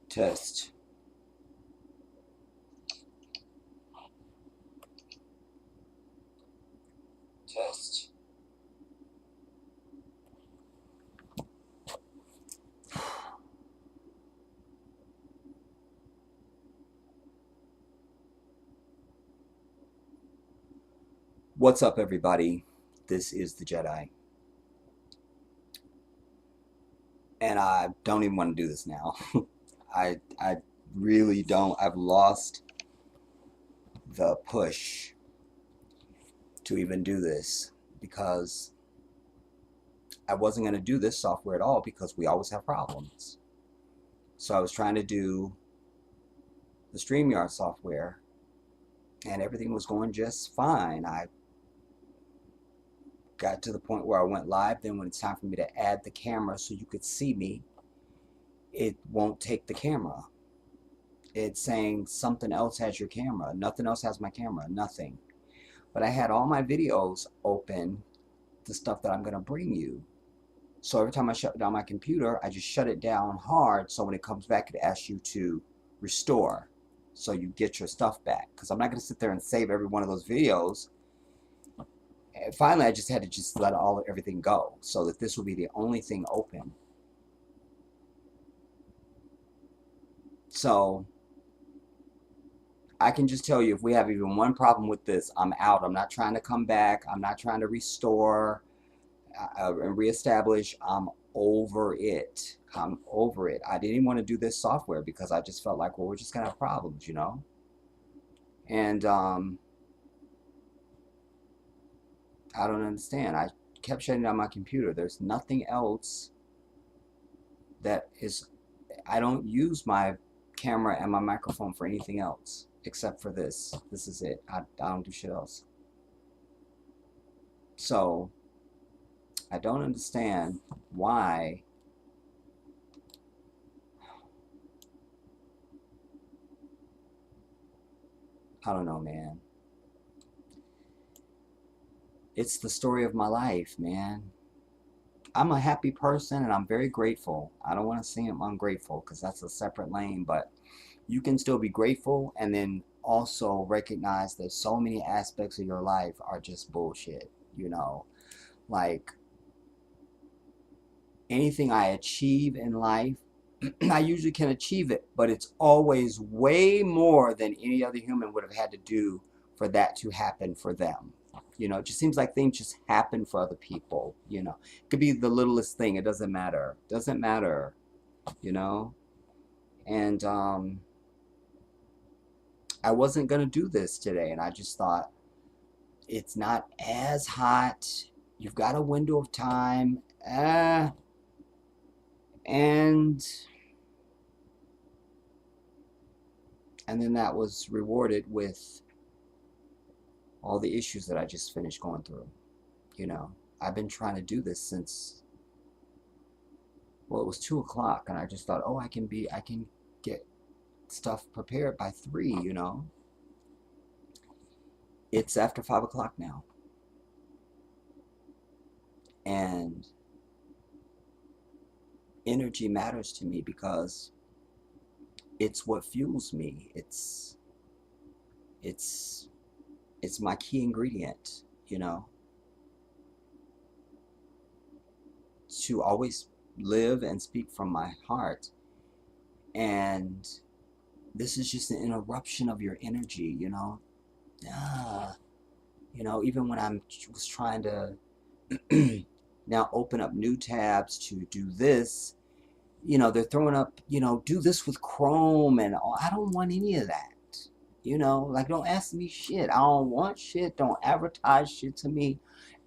Test. Test. What's up, everybody? This is the Jedi. And I don't even want to do this now. I really don't. I've lost the push to even do this because I wasn't going to do this software at all because we always have problems. So I was trying to do the StreamYard software and everything was going just fine. I got to the point where I went live. Then when it's time for me to add the camera so you could see me, it won't take the camera. It's saying something else has your camera. Nothing else has my camera. Nothing. But I had all my videos open, the stuff that I'm going to bring you. So every time I shut down my computer, I just shut it down hard. So when it comes back, it asks you to restore. So you get your stuff back. Because I'm not going to sit there and save every one of those videos. And finally, I just had to just let everything go so that this will be the only thing open. So I can just tell you, if we have even one problem with this, I'm out. I'm not trying to come back. I'm not trying to restore and reestablish. I'm over it. I'm over it. I didn't even want to do this software because I just felt like, well, we're just going to have problems, you know? And I don't understand. I kept shutting down my computer. There's nothing else that is... I don't use my camera and my microphone for anything else except for this. This is it. I don't do shit else. So I don't understand why I don't know, man. It's the story of my life, man. I'm a happy person and I'm very grateful. I don't want to seem ungrateful because that's a separate lane, but you can still be grateful and then also recognize that so many aspects of your life are just bullshit, you know? Like anything I achieve in life, I usually can achieve it, but it's always way more than any other human would have had to do for that to happen for them. You know, it just seems like things just happen for other people, you know. It could be the littlest thing, it doesn't matter. Doesn't matter, you know. And I wasn't going to do this today, and I just thought it's not as hot. You've got a window of time. And then that was rewarded with all the issues that I just finished going through. You know, I've been trying to do this since, well, it was 2 o'clock, and I just thought, oh, I can get stuff prepared by 3, you know. It's after 5 o'clock now. And energy matters to me because it's what fuels me. It's it's my key ingredient, you know, to always live and speak from my heart. And this is just an interruption of your energy, you know. Ah, you know, even when I was trying to now open up new tabs to do this, you know, they're throwing up, you know, do this with Chrome and all. I don't want any of that. You know, like, don't ask me shit. I don't want shit. Don't advertise shit to me.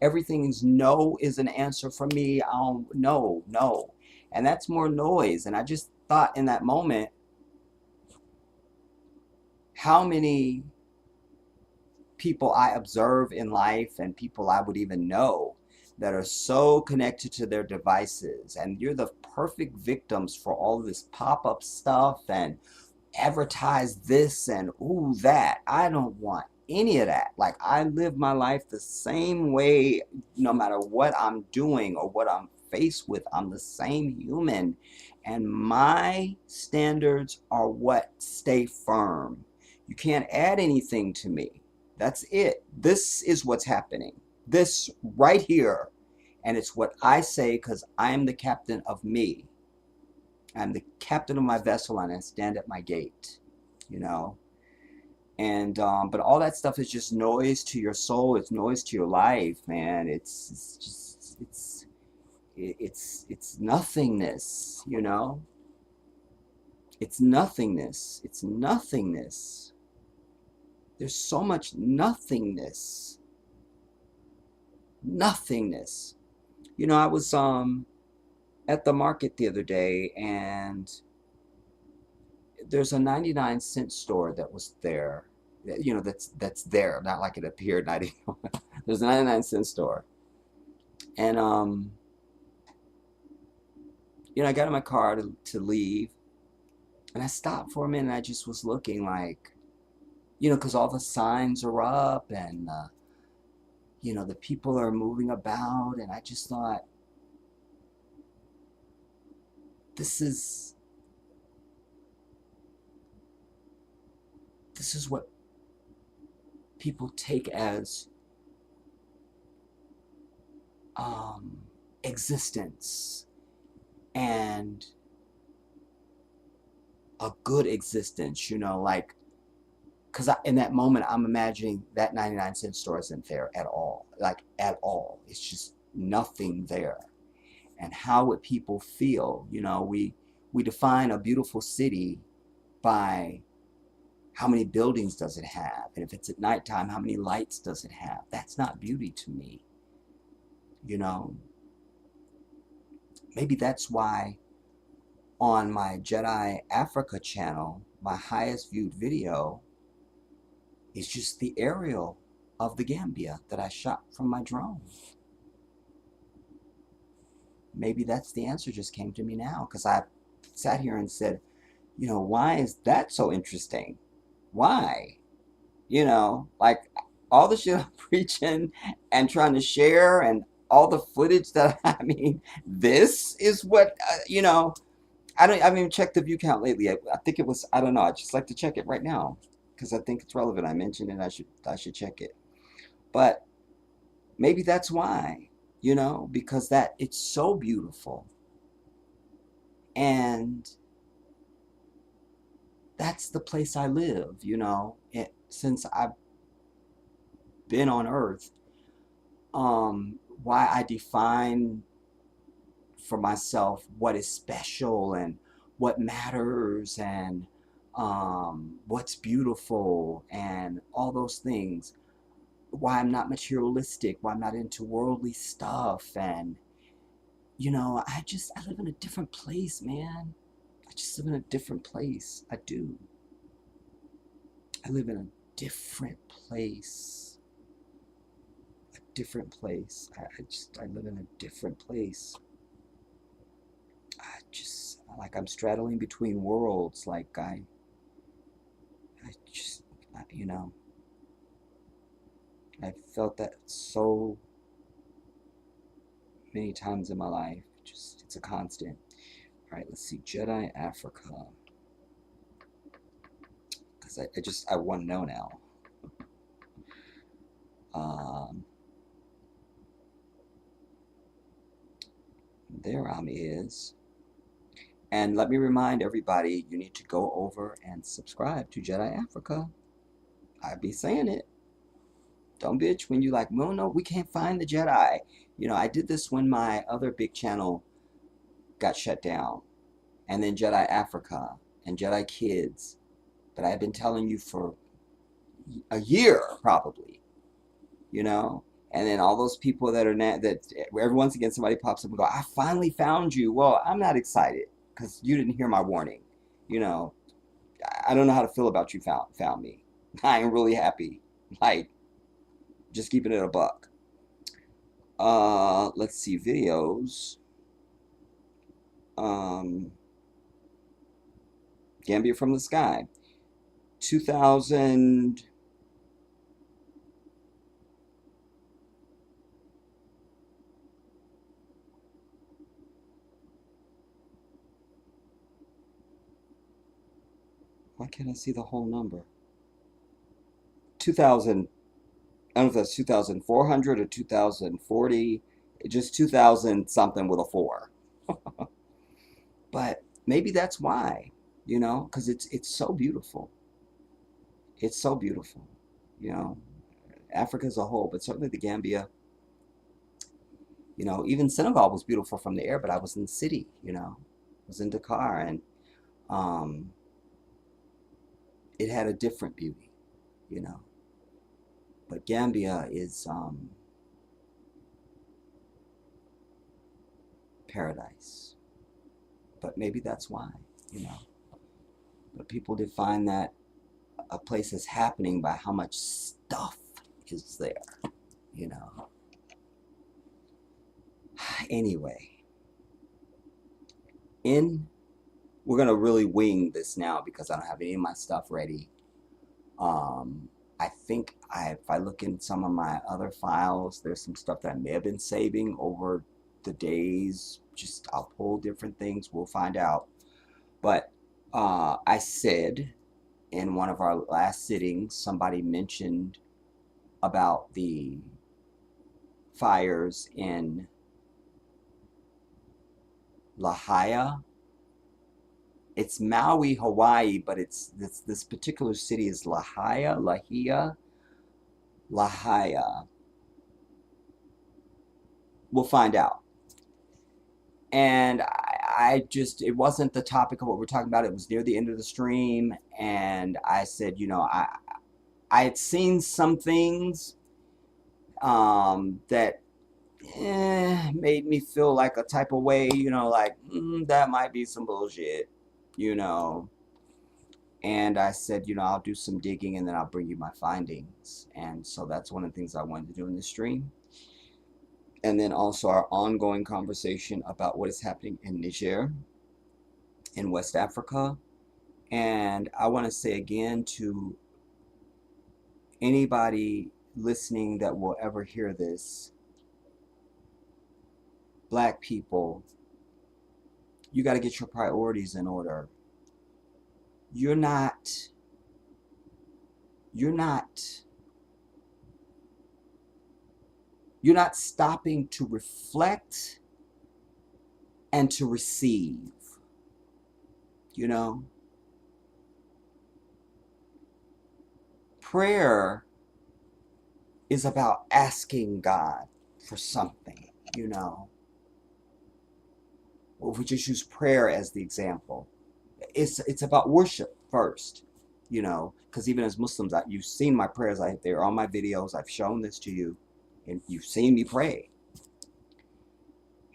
Everything is no is an answer for me. I don't, no, no. And that's more noise. And I just thought in that moment, how many people I observe in life and people I would even know that are so connected to their devices. And you're the perfect victims for all of this pop-up stuff and advertise this and ooh that. I don't want any of that. Like, I live my life the same way no matter what I'm doing or what I'm faced with. I'm the same human, and my standards are what stay firm. You can't add anything to me. That's it. This is what's happening. This right here. And it's what I say because I am the captain of me. I'm the captain of my vessel and I stand at my gate, you know. And but all that stuff is just noise to your soul. It's noise to your life, man. It's just it's nothingness, you know. It's nothingness. It's nothingness. There's so much nothingness. Nothingness. You know, I was at the market the other day, and there's a 99-cent store that was there. You know, that's there, not like it appeared 99. There's a 99-cent store. And you know, I got in my car to leave, and I stopped for a minute and I just was looking, like, you know, because all the signs are up and you know, the people are moving about, and I just thought, this is what people take as existence, and a good existence, you know, like, because in that moment I'm imagining that 99-cent store isn't there at all, like, at all. It's just nothing there. And how would people feel? You know, we define a beautiful city by how many buildings does it have, and if it's at nighttime, how many lights does it have? That's not beauty to me, you know. Maybe that's why on my Jedi Africa channel, my highest viewed video is just the aerial of the Gambia that I shot from my drone. Maybe that's the answer just came to me now, because I sat here and said, you know, why is that so interesting? Why? You know, like, all the shit I'm preaching and trying to share and all the footage that, I mean, this is what, you know, I haven't even checked the view count lately. I think it was, I don't know, I just like to check it right now because I think it's relevant. I mentioned it, I should check it. But maybe that's why, you know, because that it's so beautiful. And that's the place I live, you know, since I've been on Earth. Why I define for myself what is special and what matters and what's beautiful and all those things. Why I'm not materialistic, why I'm not into worldly stuff, and you know, I live in a different place, man. I just live in a different place. I do. I live in a different place. A different place. I live in a different place. I just, like, I'm straddling between worlds. Like, I just, you know, I've felt that so many times in my life. Just, it's a constant. All right, let's see. Jedi Africa. Because I want to know now. There is. And let me remind everybody, you need to go over and subscribe to Jedi Africa. I be saying it. Don't bitch when you like, well, no, we can't find the Jedi. You know, I did this when my other big channel got shut down. And then Jedi Africa and Jedi Kids that I've been telling you for a year, probably. You know? And then all those people that are that every once again somebody pops up and go, I finally found you. Well, I'm not excited because you didn't hear my warning. You know, I don't know how to feel about you found me. I am really happy. Like, just keeping it a buck. Let's see, videos. Gambia from the Sky. 2000. Why can't I see the whole number? 2000. I don't know if that's 2,400 or 2,040. Just 2,000 something with a 4. But maybe that's why, you know, because it's so beautiful. It's so beautiful, you know. Africa as a whole, but certainly the Gambia. You know, even Senegal was beautiful from the air, but I was in the city, you know. I was in Dakar, and um, it had a different beauty, you know. But Gambia is paradise. But maybe that's why, you know. But people define that a place is happening by how much stuff is there, you know. Anyway, we're gonna really wing this now because I don't have any of my stuff ready. I think if I look in some of my other files, there's some stuff that I may have been saving over the days. Just I'll pull different things. We'll find out. But I said in one of our last sittings, somebody mentioned about the fires in Lahaina. It's Maui, Hawaii, but it's this particular city is Lahaina. We'll find out. And I just, it wasn't the topic of what we're talking about. It was near the end of the stream, and I said, you know, I had seen some things that made me feel like a type of way, you know, like that might be some bullshit, you know. And I said, you know, I'll do some digging and then I'll bring you my findings. And so that's one of the things I wanted to do in this stream. And then also our ongoing conversation about what is happening in Niger, in West Africa. And I want to say again to anybody listening that will ever hear this, Black people, you got to get your priorities in order. You're not stopping to reflect and to receive, you know. Prayer is about asking God for something, you know. Or if we just use prayer as the example, it's about worship first, you know, because even as Muslims, you've seen my prayers. They're on my videos. I've shown this to you, and you've seen me pray.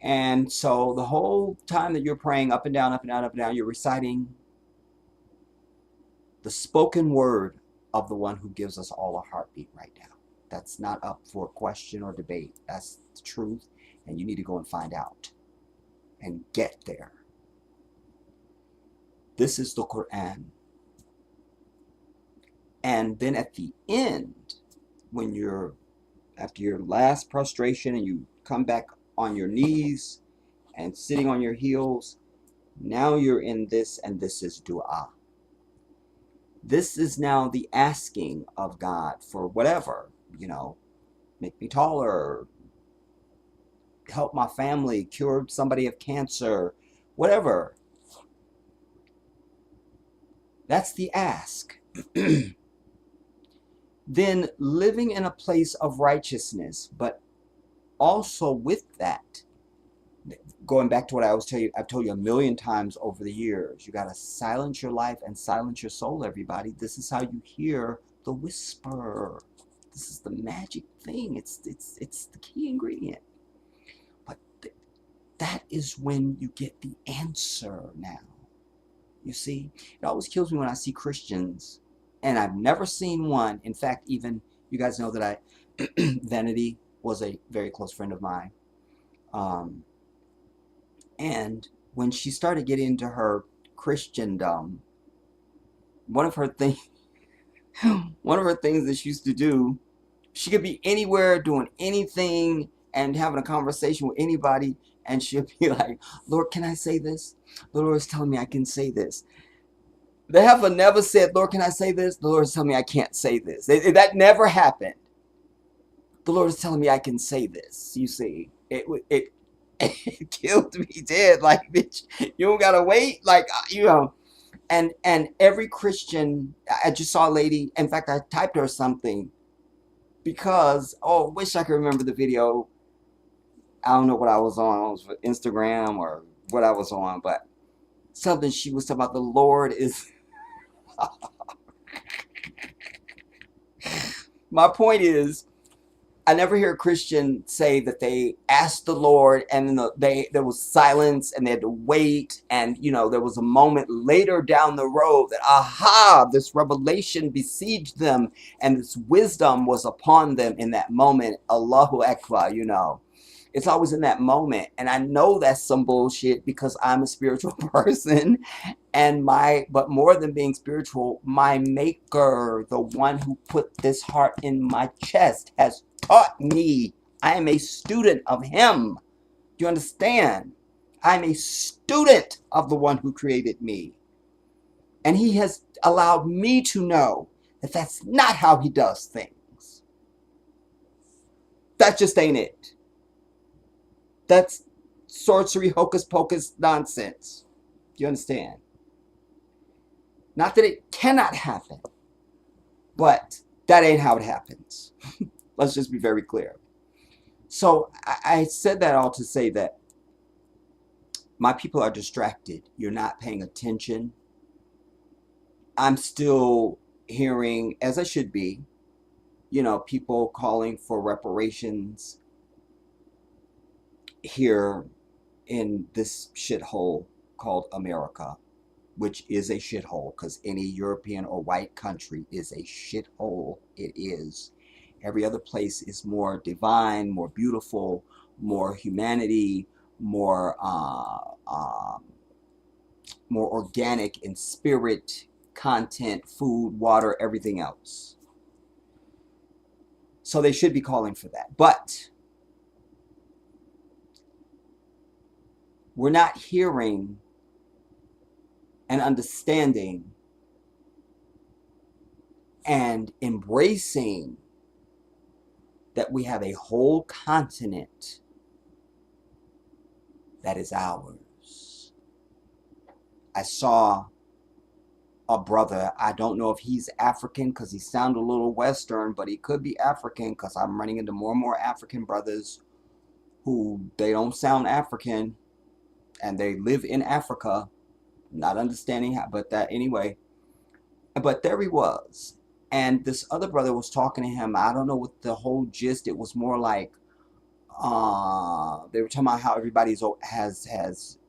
And so the whole time that you're praying up and down, up and down, up and down, you're reciting the spoken word of the one who gives us all a heartbeat right now. That's not up for question or debate. That's the truth, and you need to go and find out and get there. This is the Quran. And then at the end, when you're after your last prostration and you come back on your knees and sitting on your heels, now you're in this, and this is dua. This is now the asking of God for whatever, make me taller, help my family, cure somebody of cancer, whatever. That's the ask. Then living in a place of righteousness, but also with that, going back to what I've told you a million times over the years, you got to silence your life and silence your soul, everybody. This is how you hear the whisper. This is the magic thing. It's the key ingredient. But that is when you get the answer now. You see, it always kills me when I see Christians, and I've never seen one. In fact, even you guys know that Vanity was a very close friend of mine. And when she started getting into her Christendom, one of her things that she used to do, she could be anywhere doing anything and having a conversation with anybody, and she'll be like, Lord, can I say this? The Lord is telling me I can say this. The heifer never said, Lord, can I say this? The Lord is telling me I can't say this. That never happened. The Lord is telling me I can say this. You see, it killed me dead. Like, bitch, you don't gotta wait. Like, and every Christian, I just saw a lady. In fact, I typed her something because, wish I could remember the video. I don't know what I was on. It was for Instagram or what I was on, but something she was talking about. The Lord is. My point is, I never hear a Christian say that they asked the Lord and then there was silence and they had to wait, and there was a moment later down the road that this revelation besieged them and this wisdom was upon them in that moment. Allahu Akbar, It's always in that moment, and I know that's some bullshit because I'm a spiritual person, but more than being spiritual, my maker, the one who put this heart in my chest, has taught me. I am a student of him. Do you understand? I'm a student of the one who created me. And he has allowed me to know that that's not how he does things. That just ain't it. That's sorcery, hocus pocus nonsense. Do you understand? Not that it cannot happen, but that ain't how it happens. Let's just be very clear. So I said that all to say that my people are distracted. You're not paying attention. I'm still hearing, as I should be, people calling for reparations here in this shithole called America, which is a shithole because any European or white country is a shithole. It is. Every other place is more divine, more beautiful, more humanity, more organic in spirit, content, food, water, everything else. So they should be calling for that. But we're not hearing and understanding and embracing that we have a whole continent that is ours. I saw a brother, I don't know if he's African because he sounded a little Western, but he could be African because I'm running into more and more African brothers who they don't sound African and they live in Africa, not understanding how, but that anyway. But there he was. And this other brother was talking to him. I don't know what the whole gist. It was more like, They were talking about how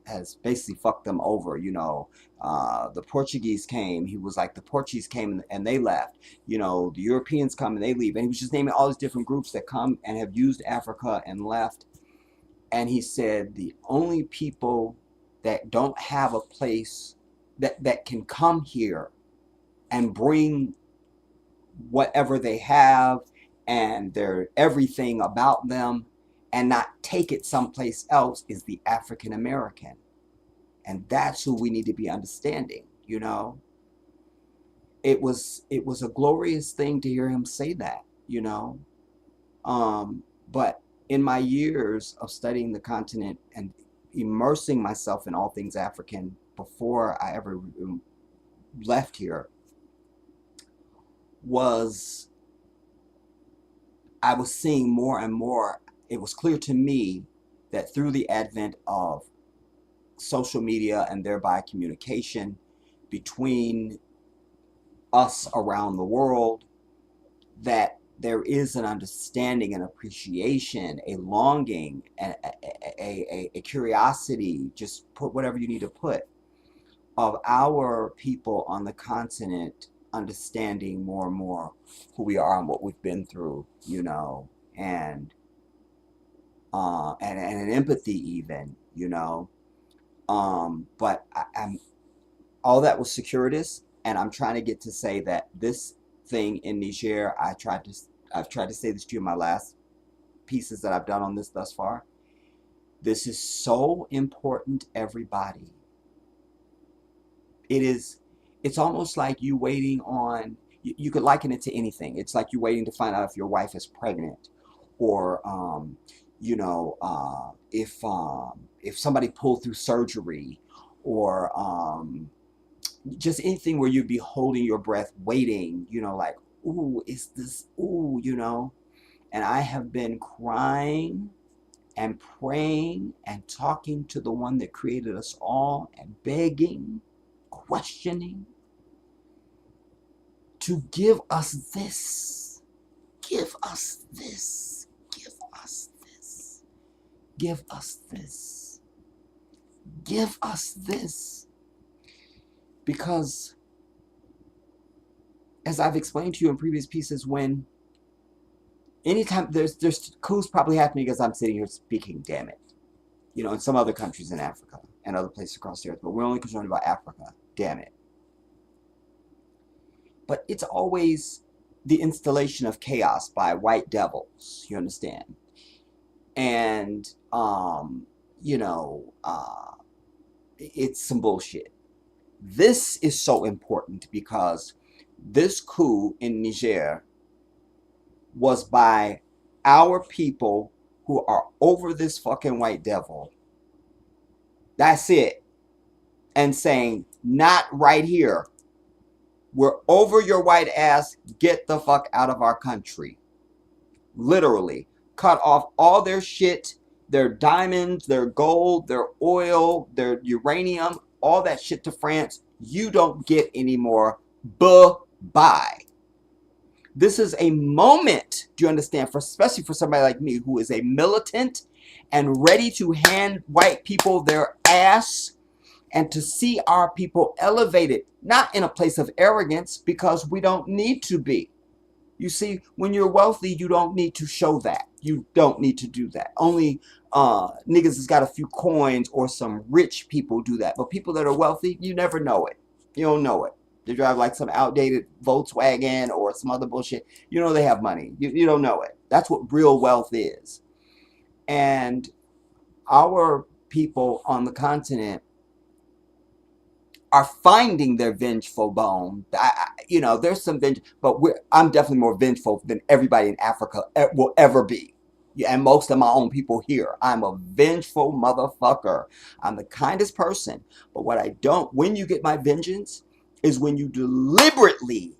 has basically fucked them over. The Portuguese came. He was like, the Portuguese came and they left. The Europeans come and they leave. And he was just naming all these different groups that come and have used Africa and left. And he said the only people that don't have a place that can come here and bring whatever they have and their everything about them and not take it someplace else is the African American. And that's who we need to be understanding. It was a glorious thing to hear him say that. But in my years of studying the continent and immersing myself in all things African before I ever left here, was I was seeing more and more. It was clear to me that through the advent of social media and thereby communication between us around the world, that there is an understanding, an appreciation, a longing, a curiosity, just put whatever you need to put, of our people on the continent understanding more and more who we are and what we've been through, and and an empathy even. But I'm all that was circuitous, and I'm trying to get to say that this thing in Niger, I've tried to say this to you in my last pieces that I've done on this thus far. This is so important, everybody. It's almost like you waiting on, you could liken it to anything. It's like you waiting to find out if your wife is pregnant, or if somebody pulled through surgery, or just anything where you'd be holding your breath waiting, like, ooh, is this, ooh. And I have been crying and praying and talking to the one that created us all and begging, questioning, to give us this. Give us this. Give us this. Give us this. Give us this. Because, as I've explained to you in previous pieces, anytime there's coups probably happening because I'm sitting here speaking, damn it. In some other countries in Africa and other places across the earth, but we're only concerned about Africa, damn it. But it's always the installation of chaos by white devils, you understand? And, it's some bullshit. This is so important because this coup in Niger was by our people who are over this fucking white devil. That's it. And saying, not right here. We're over your white ass. Get the fuck out of our country. Literally. Cut off all their shit, their diamonds, their gold, their oil, their uranium, all that shit to France. You don't get anymore. Bye-bye. This is a moment, do you understand, especially for somebody like me who is a militant and ready to hand white people their ass, and to see our people elevated, not in a place of arrogance, because we don't need to be. You see, when you're wealthy, you don't need to show that. You don't need to do that. Only niggas has got a few coins, or some rich people do that. But people that are wealthy, you never know it. You don't know it. They drive like some outdated Volkswagen or some other bullshit. They have money. You don't know it. That's what real wealth is. And our people on the continent are finding their vengeful bone. There's some vengeance, but I'm definitely more vengeful than everybody in Africa will ever be. Yeah, and most of my own people here. I'm a vengeful motherfucker. I'm the kindest person. But when you get my vengeance, is when you deliberately,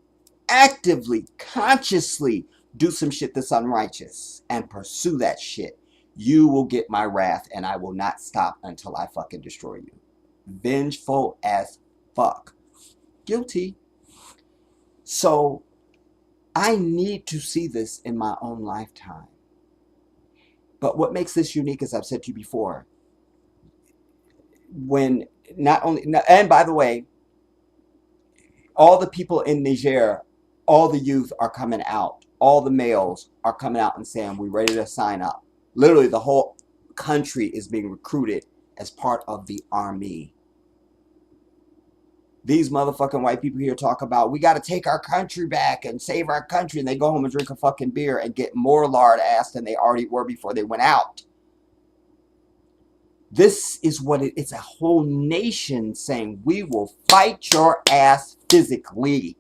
actively, consciously do some shit that's unrighteous and pursue that shit. You will get my wrath, and I will not stop until I fucking destroy you. Vengeful as fuck. Guilty. So I need to see this in my own lifetime. But what makes this unique, as I've said to you before, when not only, and by the way, all the people in Niger, all the youth are coming out. All the males are coming out and saying, we're ready to sign up. Literally, the whole country is being recruited as part of the army. These motherfucking white people here talk about, we got to take our country back and save our country. And they go home and drink a fucking beer and get more lard ass than they already were before they went out. This is what it's a whole nation saying, we will fight your ass physically.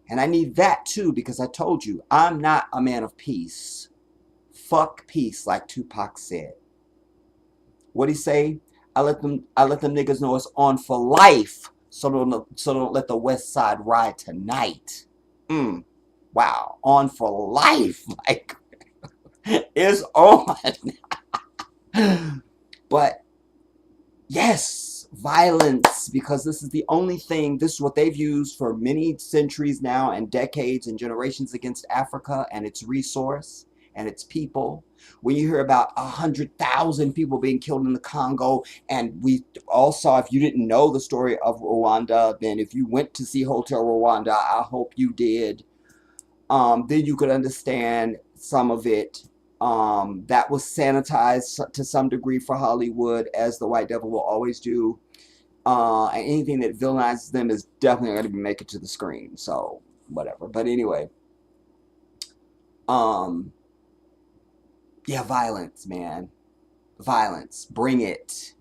And I need that too, because I told you, I'm not a man of peace. Fuck peace, like Tupac said. What'd he say? I let them niggas know it's on for life. So don't let the West Side ride tonight. Wow. On for life. Like, it's on. But yes, violence, because this is the only thing, this is what they've used for many centuries now and decades and generations against Africa and its resource and its people. When you hear about 100,000 people being killed in the Congo, and we all saw, if you didn't know the story of Rwanda, then if you went to see Hotel Rwanda, I hope you did, then you could understand some of it. That was sanitized to some degree for Hollywood, as the white devil will always do. And anything that villainizes them is definitely going to make it to the screen. So, whatever. But anyway. Yeah, violence, man. Violence. Bring it.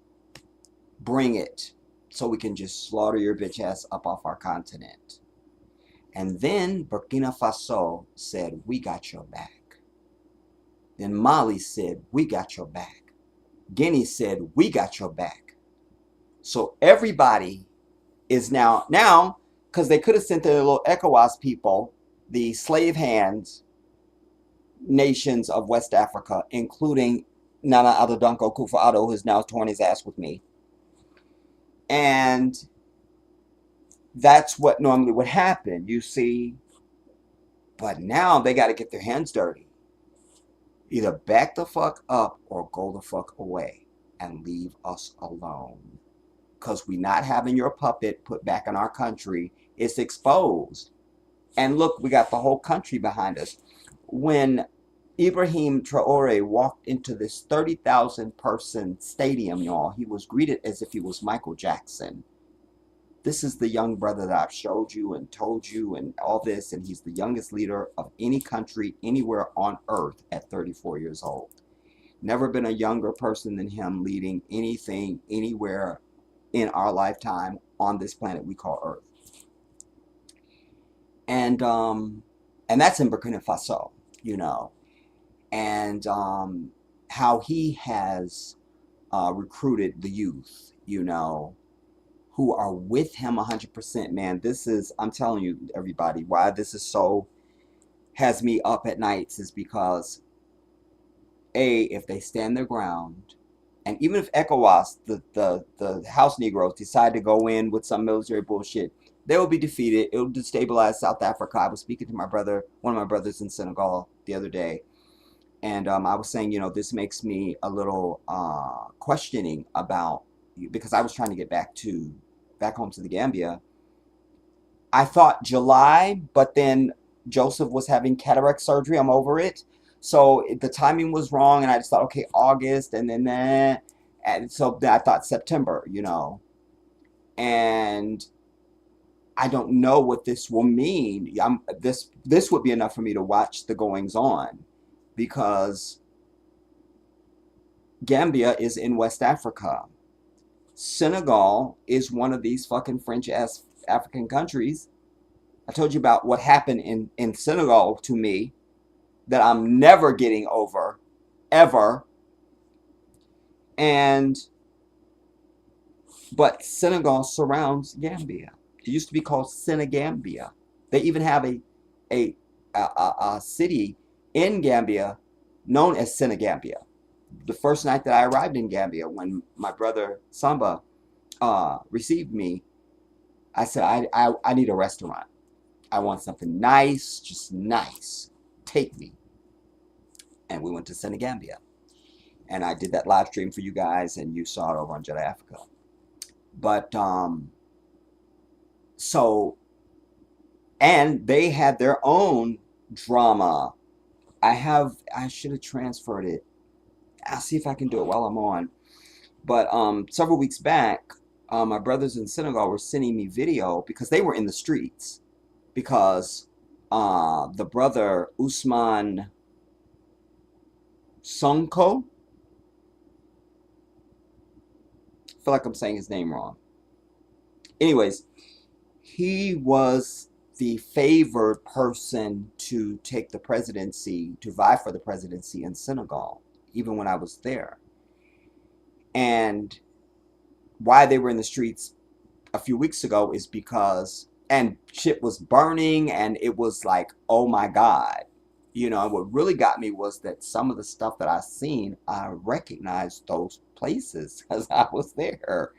Bring it. So we can just slaughter your bitch ass up off our continent. And then Burkina Faso said, we got your back. Then Mali said, we got your back. Guinea said, we got your back. So everybody is now, because they could have sent their little ECOWAS people, the slave hands nations of West Africa, including Nana Addo Dankwa Akufo-Addo, who's now torn his ass with me. And that's what normally would happen, you see. But now they got to get their hands dirty. Either back the fuck up or go the fuck away and leave us alone. Because we not having your puppet put back in our country. It's exposed. And look, we got the whole country behind us. When Ibrahim Traore walked into this 30,000 person stadium, y'all, he was greeted as if he was Michael Jackson. This is the young brother that I've showed you and told you and all this, and he's the youngest leader of any country anywhere on earth at 34 years old. Never been a younger person than him leading anything anywhere in our lifetime on this planet we call Earth. And that's in Burkina Faso, you know. And how he has recruited the youth, you know, who are with him 100%, man. This is, I'm telling you, everybody, why this is so, has me up at nights is because, A, if they stand their ground, and even if ECOWAS, the House Negroes, decide to go in with some military bullshit, they will be defeated. It will destabilize South Africa. I was speaking to my brother, one of my brothers in Senegal the other day, and I was saying, you know, this makes me a little questioning about, because I was trying to get back home to the Gambia. I thought July, but then Joseph was having cataract surgery. I'm over it. So the timing was wrong, and I just thought, okay, August, and then that. And so I thought September, you know. And I don't know what this will mean. This would be enough for me to watch the goings on, because Gambia is in West Africa. Senegal is one of these fucking French-ass African countries. I told you about what happened in Senegal to me that I'm never getting over, ever. But Senegal surrounds Gambia. It used to be called Senegambia. They even have a city in Gambia known as Senegambia. The first night that I arrived in Gambia, when my brother Samba received me, I said, I need a restaurant. I want something nice, just nice. Take me. and we went to Senegambia. And I did that live stream for you guys, and you saw it over on Jedi Africa. But so, and they had their own drama. I should have transferred it. I'll see if I can do it while I'm on. But several weeks back, my brothers in Senegal were sending me video because they were in the streets. Because the brother Usman Sonko, I feel like I'm saying his name wrong. Anyways, he was the favored person to take the presidency, to vie for the presidency in Senegal, even when I was there. And why they were in the streets a few weeks ago is because, and shit was burning, and it was like, oh my God. You know, what really got me was that some of the stuff that I seen, I recognized those places as I was there.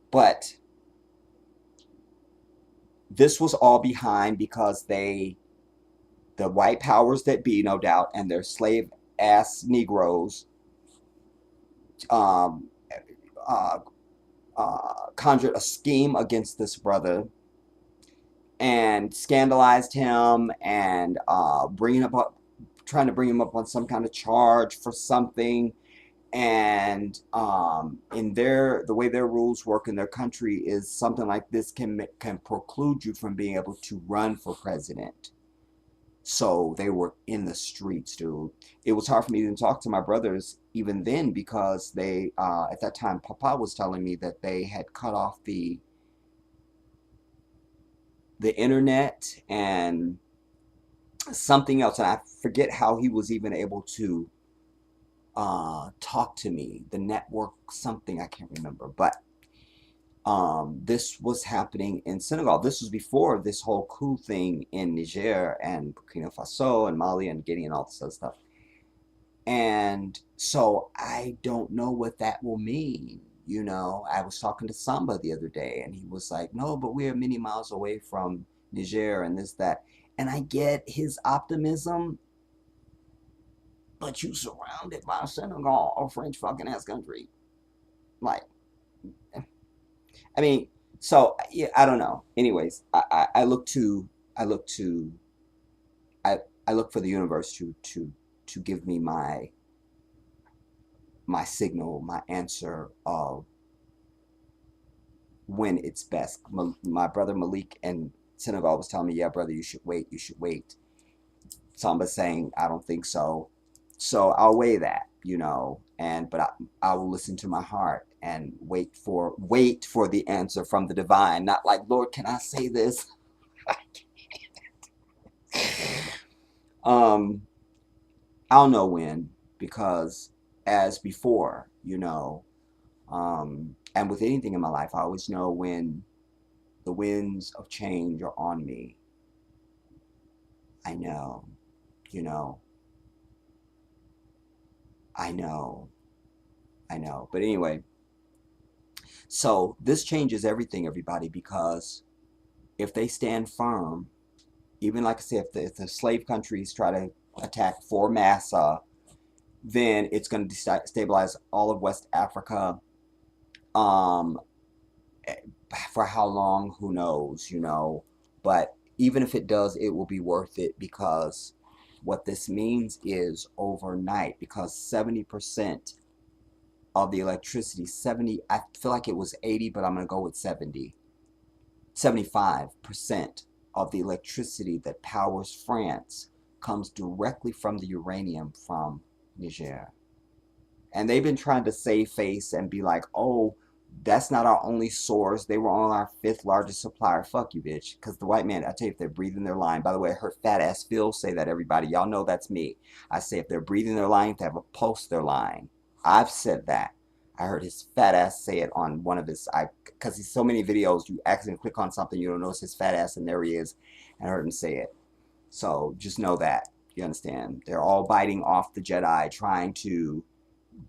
But this was all behind because the white powers that be, no doubt, and their slave ass Negroes um, conjured a scheme against this brother and scandalized him and trying to bring him up on some kind of charge for something. And the way their rules work in their country is something like this can preclude you from being able to run for president. So they were in the streets, dude. It was hard for me to even talk to my brothers even then because they, at that time, Papa was telling me that they had cut off the internet and something else. And I forget how he was even able to talk to me. The network, something, I can't remember. But this was happening in Senegal. This was before this whole coup thing in Niger and Burkina Faso and Mali and Guinea and all this other stuff. And so I don't know what that will mean. You know, I was talking to Samba the other day, and he was like, no, but we're many miles away from Niger and this, that. And I get his optimism, but you surrounded by Senegal, a French fucking ass country. Like, I mean, so yeah, I don't know. Anyways, I look to I look to I look for the universe to give me my signal, my answer of when it's best. My brother Malik in Senegal was telling me, yeah, brother, you should wait. You should wait. Samba's saying, I don't think so. So I'll weigh that, you know, but I will listen to my heart and wait for the answer from the divine. Not like, Lord, can I say this? um, I'll know when, because as before, you know, and with anything in my life, I always know when the winds of change are on me. I know, you know, I know, I know. But anyway, so this changes everything, everybody, because if they stand firm, even like I said, if the slave countries try to attack for massa, then it's going to destabilize all of West Africa. Um, for how long, who knows, you know. But even if it does, it will be worth it, because what this means is overnight, because 70% of the electricity, I feel like it was 80, but I'm going to go with 75% of the electricity that powers France comes directly from the uranium from Niger. And they've been trying to save face and be like, oh, that's not our only source. They were on our 5th largest supplier. Fuck you, bitch. Because the white man, I tell you, if they're breathing, they're lying. By the way, I heard fat ass Phil say that, everybody. Y'all know that's me. I say if they're breathing, they're lying. If they have a pulse, they're lying. I've said that. I heard his fat ass say it on one of his, because he's so many videos, you accidentally click on something, you don't notice his fat ass, and there he is. And I heard him say it. So just know that. You understand? They're all biting off the Jedi, trying to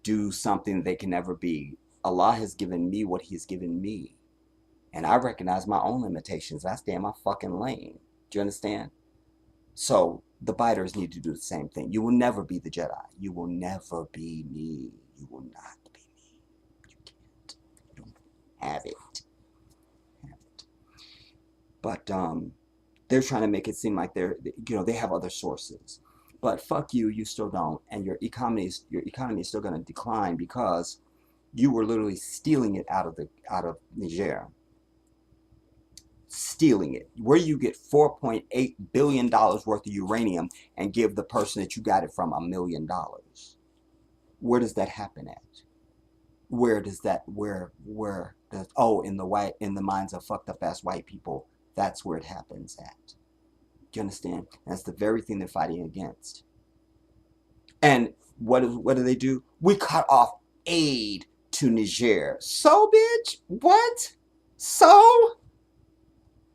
do something they can never be. Allah has given me what He's given me. And I recognize my own limitations. I stay in my fucking lane. Do you understand? So The biters need to do the same thing. You will never be the Jedi. You will never be me. You will not be me. You can't. You don't have it. Have it. But they're trying to make it seem like they have other sources. But fuck you, you still don't, and your economy is still going to decline because you were literally stealing it out of Niger, stealing it. Where you get $4.8 billion worth of uranium and give the person that you got it from $1 million. Where does that happen at? Where does that where does in the minds of fucked up ass white people, that's where it happens at. Do you understand? That's the very thing they're fighting against. And what do they do? We cut off aid to Niger. So, bitch, what? So,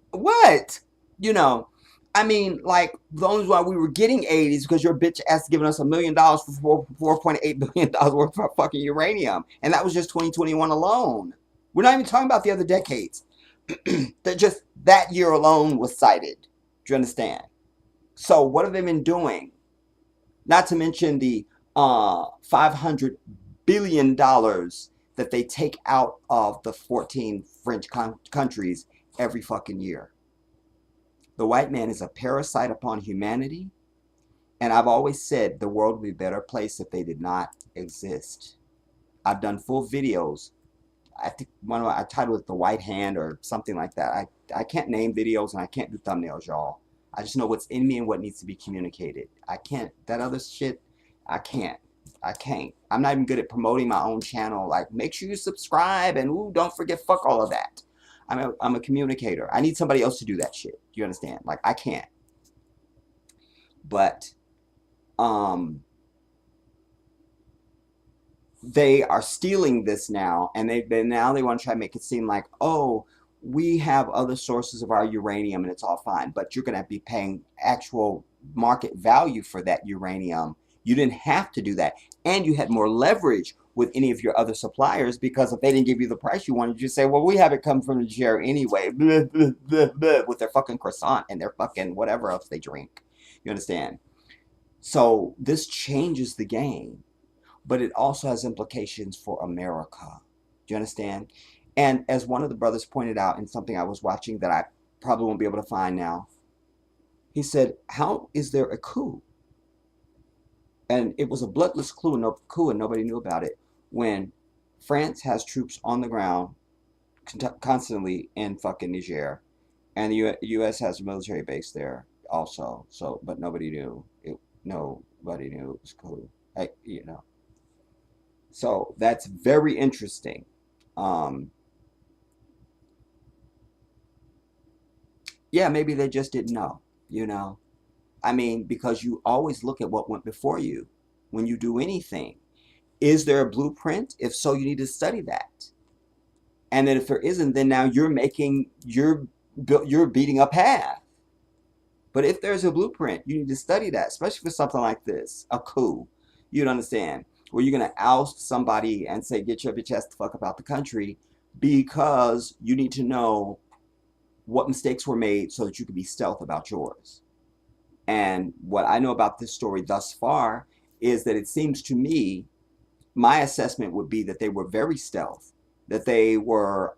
what? You know, I mean, like, the only why we were getting aid is because your bitch ass giving us $1 million for $4.8 billion worth of fucking uranium. And that was just 2021 alone. We're not even talking about the other decades. That year alone was cited. Do you understand? So what have they been doing? Not to mention the $500 billion that they take out of the 14 French countries every fucking year. The white man is a parasite upon humanity, and I've always said the world would be a better place if they did not exist. I've done full videos. I think I titled it The White Hand or something like that. I can't name videos and I can't do thumbnails, y'all. I just know what's in me and what needs to be communicated. I can't, that other shit, I can't. I'm not even good at promoting my own channel. Like, make sure you subscribe and ooh, don't forget, fuck all of that. I'm a communicator. I need somebody else to do that shit. Do you understand? Like, I can't. But, they are stealing this now, and they want to try to make it seem like, oh, we have other sources of our uranium and it's all fine, but you're going to be paying actual market value for that uranium. You didn't have to do that, and you had more leverage with any of your other suppliers, because if they didn't give you the price you wanted, you say, well, we have it come from Niger anyway, blah, blah, blah, blah, with their fucking croissant and their fucking whatever else they drink. You understand? So this changes the game, but it also has implications for America. Do you understand? And as one of the brothers pointed out in something I was watching that I probably won't be able to find now, he said, how is there a coup? And it was a bloodless coup and nobody knew about it, when France has troops on the ground constantly in fucking Niger, and the U.S. has a military base there also. So, but nobody knew. Nobody knew it was coup. So that's very interesting. Yeah, maybe they just didn't know. I mean, because you always look at what went before you when you do anything. Is there a blueprint? If so, you need to study that. And then if there isn't, then now you're beating a path. But if there's a blueprint, you need to study that, especially for something like this, a coup. You'd understand, where you're going to oust somebody and say, get your bitch ass the fuck about the country, because you need to know what mistakes were made so that you can be stealth about yours. And what I know about this story thus far is that it seems to me, my assessment would be that they were very stealth, that they were,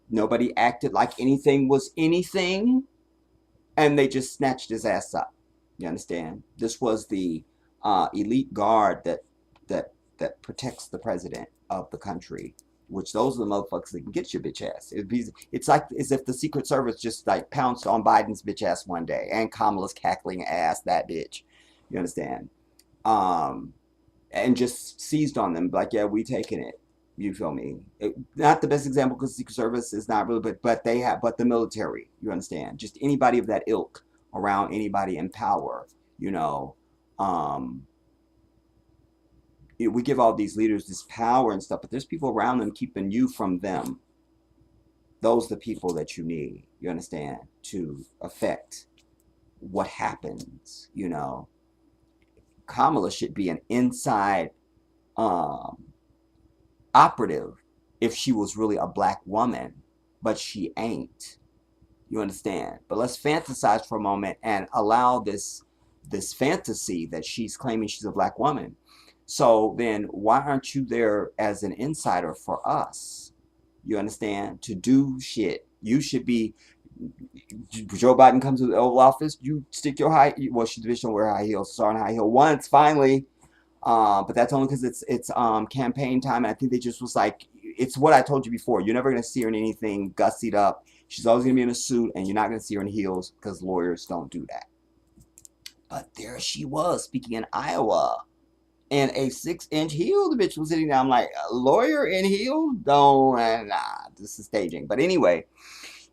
nobody acted like anything was anything, and they just snatched his ass up. You understand? This was the elite guard that protects the president of the country, which those are the motherfuckers that can get your bitch ass. It's like as if the Secret Service just like pounced on Biden's bitch ass one day, and Kamala's cackling ass, that bitch. You understand? And just seized on them, like, yeah, we taking it. You feel me? Not the best example because the Secret Service is not really, but the military. You understand? Just anybody of that ilk around anybody in power. We give all these leaders this power and stuff, but there's people around them keeping you from them. Those are the people that you need. You understand? To affect what happens. Kamala should be an inside operative if she was really a black woman, but she ain't. You understand? But let's fantasize for a moment and allow this fantasy that she's claiming she's a black woman. So then why aren't you there as an insider for us? You understand? To do shit. You should be. Joe Biden comes to the Oval Office. You stick your high. Well, she bitch don't wear high heels. Saw in high heel once finally. But that's only because it's campaign time, and I think they just was like, it's what I told you before. You're never gonna see her in anything gussied up. She's always gonna be in a suit, and you're not gonna see her in heels because lawyers don't do that. But there she was speaking in Iowa in a 6-inch heel. The bitch was sitting down. I'm like, a lawyer in heels? Don't, nah, this is staging. But anyway,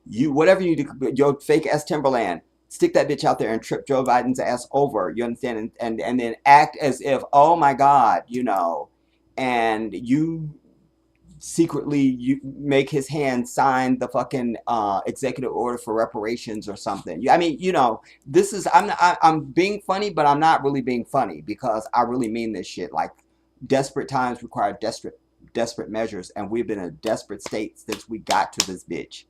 you whatever you do, your fake ass Timberland, stick that bitch out there and trip Joe Biden's ass over. You understand? And then act as if, oh my God, and you secretly you make his hand sign the fucking executive order for reparations or something. I mean, this is I'm being funny, but I'm not really being funny because I really mean this shit. Like, desperate times require desperate measures, and we've been in a desperate state since we got to this bitch.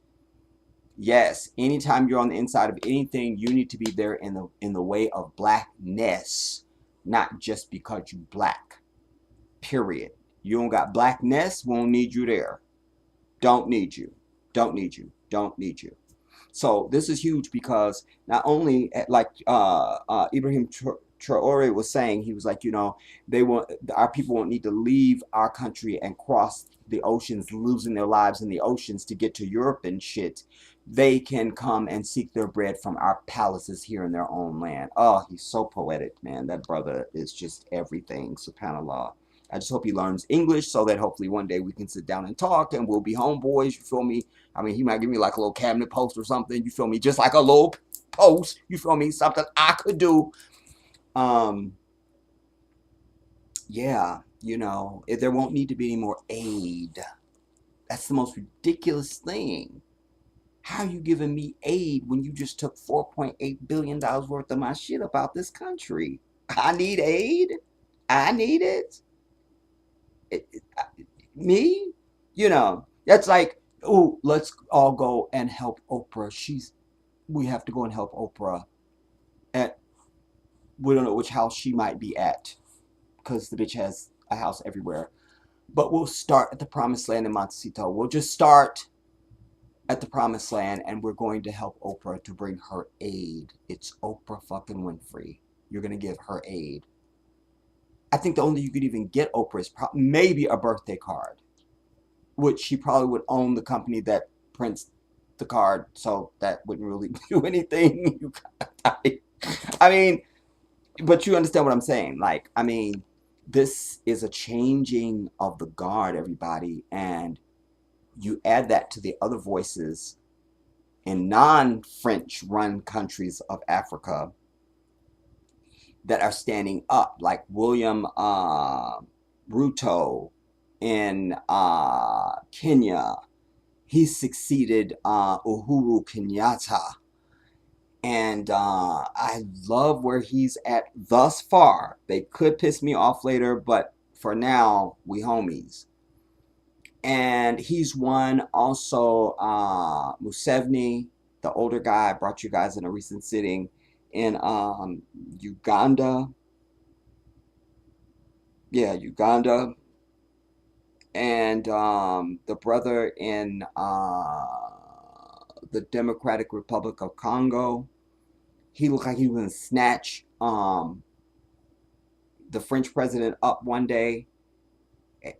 Yes, anytime you're on the inside of anything, you need to be there in the way of blackness, not just because you black. Period. You don't got blackness, won't need you there. Don't need you. Don't need you. Don't need you. So this is huge because not only like Ibrahim Traore was saying, he was like, they want our people won't need to leave our country and cross the oceans, losing their lives in the oceans to get to Europe and shit. They can come and seek their bread from our palaces here in their own land. Oh, he's so poetic, man. That brother is just everything. SubhanAllah. I just hope he learns English so that hopefully one day we can sit down and talk and we'll be homeboys. You feel me? I mean, he might give me like a little cabinet post or something. You feel me? Just like a little post. You feel me? Something I could do. Yeah, there won't need to be any more aid. That's the most ridiculous thing. How are you giving me aid when you just took $4.8 billion worth of my shit about this country? I need aid. I need it. Me? That's like, oh, let's all go and help Oprah. We have to go and help Oprah. At, we don't know which house she might be at because the bitch has a house everywhere. But we'll start at the promised land in Montecito. We'll just start at the promised land and we're going to help Oprah to bring her aid. It's Oprah fucking Winfrey. You're going to give her aid. I think the only you could even get Oprah is maybe a birthday card, which she probably would own the company that prints the card, so that wouldn't really do anything. I mean, but you understand what I'm saying. Like, I mean, this is a changing of the guard, everybody, and you add that to the other voices in non-French run countries of Africa that are standing up, like William Ruto in Kenya. He succeeded Uhuru Kenyatta. And I love where he's at thus far. They could piss me off later, but for now, we homies. And he's won also Museveni, the older guy. I brought you guys in a recent sitting in Uganda. Yeah, Uganda. And the brother in the Democratic Republic of Congo. He looked like he was going to snatch the French president up one day.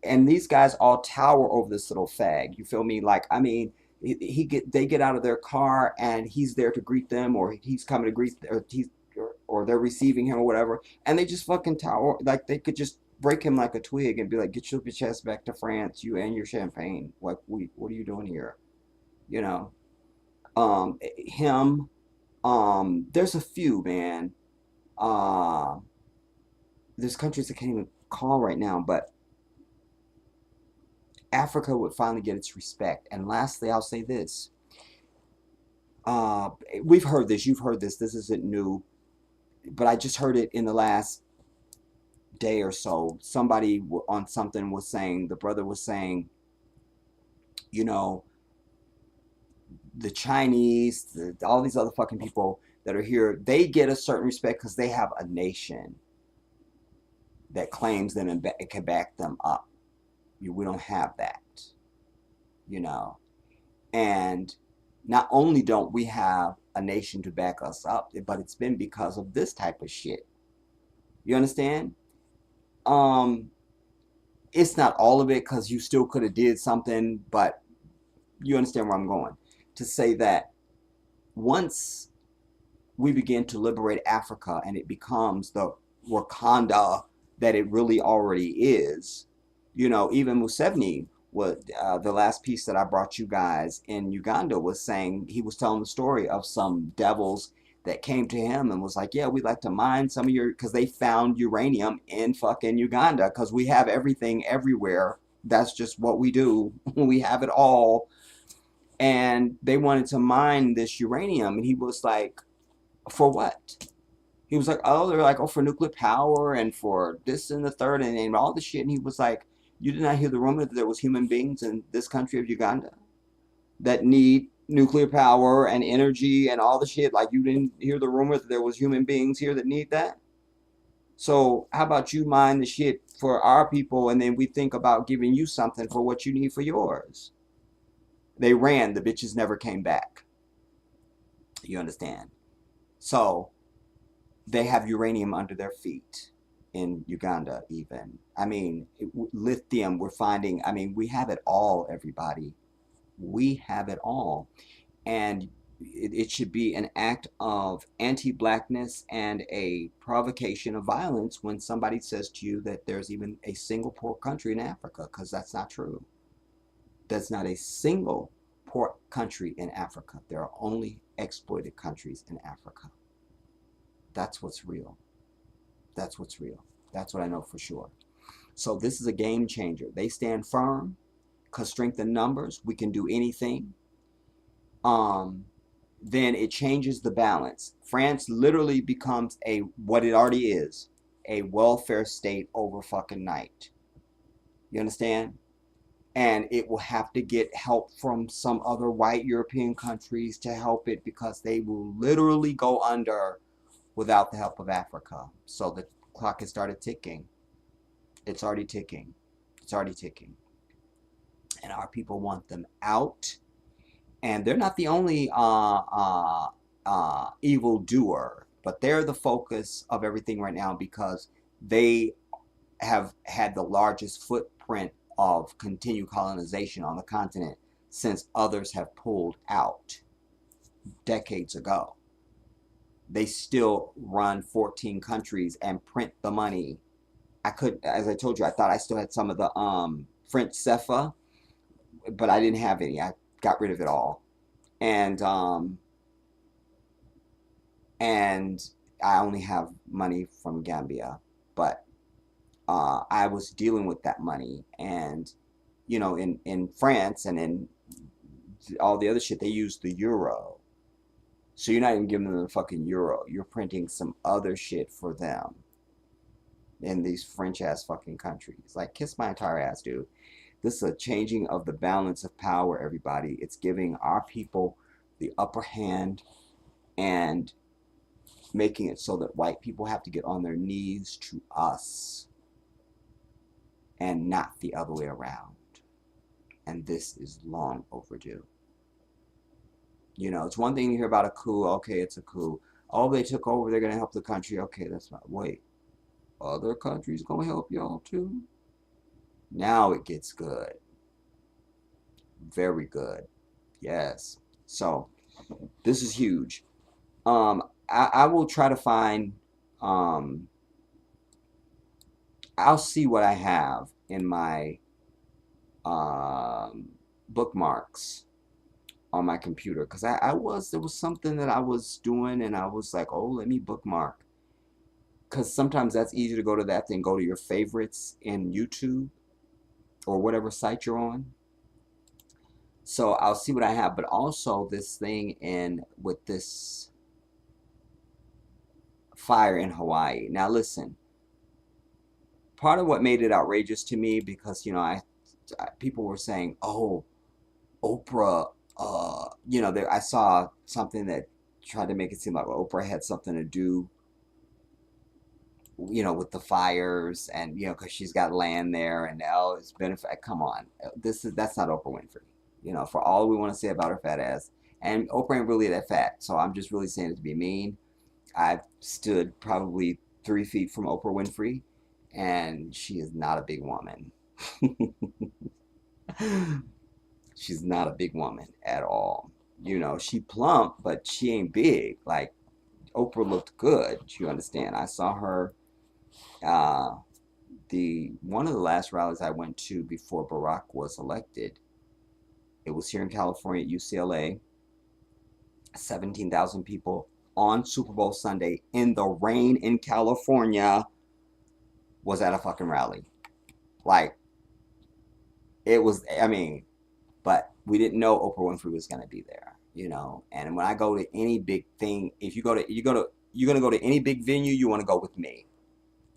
And these guys all tower over this little fag. You feel me? Like, I mean, they get out of their car and he's there to greet them, or he's coming to greet, or they're receiving him or whatever, and they just fucking tower. Like, they could just break him like a twig and be like, get your bitch ass back to France, you and your champagne. Like, what are you doing here? Him. There's a few, man. There's countries I can't even call right now, but Africa would finally get its respect. And lastly, I'll say this. We've heard this. You've heard this. This isn't new. But I just heard it in the last day or so. Somebody on something was saying, the brother was saying, the Chinese, all these other fucking people that are here, they get a certain respect because they have a nation that claims them and can back them up. We don't have that, you know. And not only don't we have a nation to back us up, but it's been because of this type of shit. You understand? Um, it's not all of it because you still could have did something, but you understand where I'm going. To say that once we begin to liberate Africa and it becomes the Wakanda that it really already is, you know, even Museveni was the last piece that I brought you guys in Uganda was saying he was telling the story of some devils that came to him and was like, yeah, we'd like to mine some of your, because they found uranium in fucking Uganda because we have everything everywhere. That's just what we do. We have it all. And they wanted to mine this uranium. And he was like, for what? He was like, oh, they're like, oh, for nuclear power and for this and the third and all the shit. And he was like, you did not hear the rumor that there was human beings in this country of Uganda that need nuclear power and energy and all the shit. Like you didn't hear the rumor that there was human beings here that need that. So how about you mine the shit for our people and then we think about giving you something for what you need for yours? They ran. The bitches never came back. You understand? So they have uranium under their feet in Uganda, even. I mean, lithium, we're finding, I mean, we have it all, everybody. We have it all. And it should be an act of anti-blackness and a provocation of violence when somebody says to you that there's even a single poor country in Africa, because that's not true. There's not a single poor country in Africa. There are only exploited countries in Africa. That's what's real. That's what's real. That's what I know for sure. So this is a game changer. They stand firm because strength in numbers, we can do anything. Then it changes the balance. France literally becomes what it already is, a welfare state over fucking night. You understand? And it will have to get help from some other white European countries to help it because they will literally go under without the help of Africa. So the clock has started ticking. It's already ticking. It's already ticking. And our people want them out. And they're not the only evil doer, but they're the focus of everything right now because they have had the largest footprint of continued colonization on the continent since others have pulled out decades ago. They still run 14 countries and print the money. I could, as I told you, I thought I still had some of the French CFA, but I didn't have any. I got rid of it all. And I only have money from Gambia, but I was dealing with that money, and you know, in France and in all the other shit, they use the euro. So you're not even giving them the fucking euro. You're printing some other shit for them in these French ass fucking countries. Like, kiss my entire ass, dude. This is a changing of the balance of power, everybody. It's giving our people the upper hand and making it so that white people have to get on their knees to us and not the other way around. And this is long overdue. You know, it's one thing to hear about a coup. Okay, it's a coup. Oh, they took over. They're going to help the country. Okay, that's not. Wait. Other countries going to help y'all too? Now it gets good. Very good. Yes. So, this is huge. I will try to find, I'll see what I have in my bookmarks on my computer because there was something that I was doing and I was like, oh, let me bookmark, because sometimes that's easier to go to that than go to your favorites in YouTube or whatever site you're on. So I'll see what I have, but also this thing with this fire in Hawaii. Now listen, part of what made it outrageous to me, because you know people were saying, oh, Oprah there I saw something that tried to make it seem like Oprah had something to do, with the fires, and because she's got land there, and oh, it's benefit. Come on, that's not Oprah Winfrey. For all we want to say about her fat ass, and Oprah ain't really that fat, so I'm just really saying it to be mean. I've stood probably 3 feet from Oprah Winfrey, and she is not a big woman. She's not a big woman at all. She plump, but she ain't big. Like Oprah looked good. You understand? I saw her. The one of the last rallies I went to before Barack was elected. It was here in California at UCLA. 17,000 people on Super Bowl Sunday in the rain in California was at a fucking rally. Like it was. I mean, but we didn't know Oprah Winfrey was going to be there, And when I go to any big thing, if you're going to go to any big venue, you want to go with me,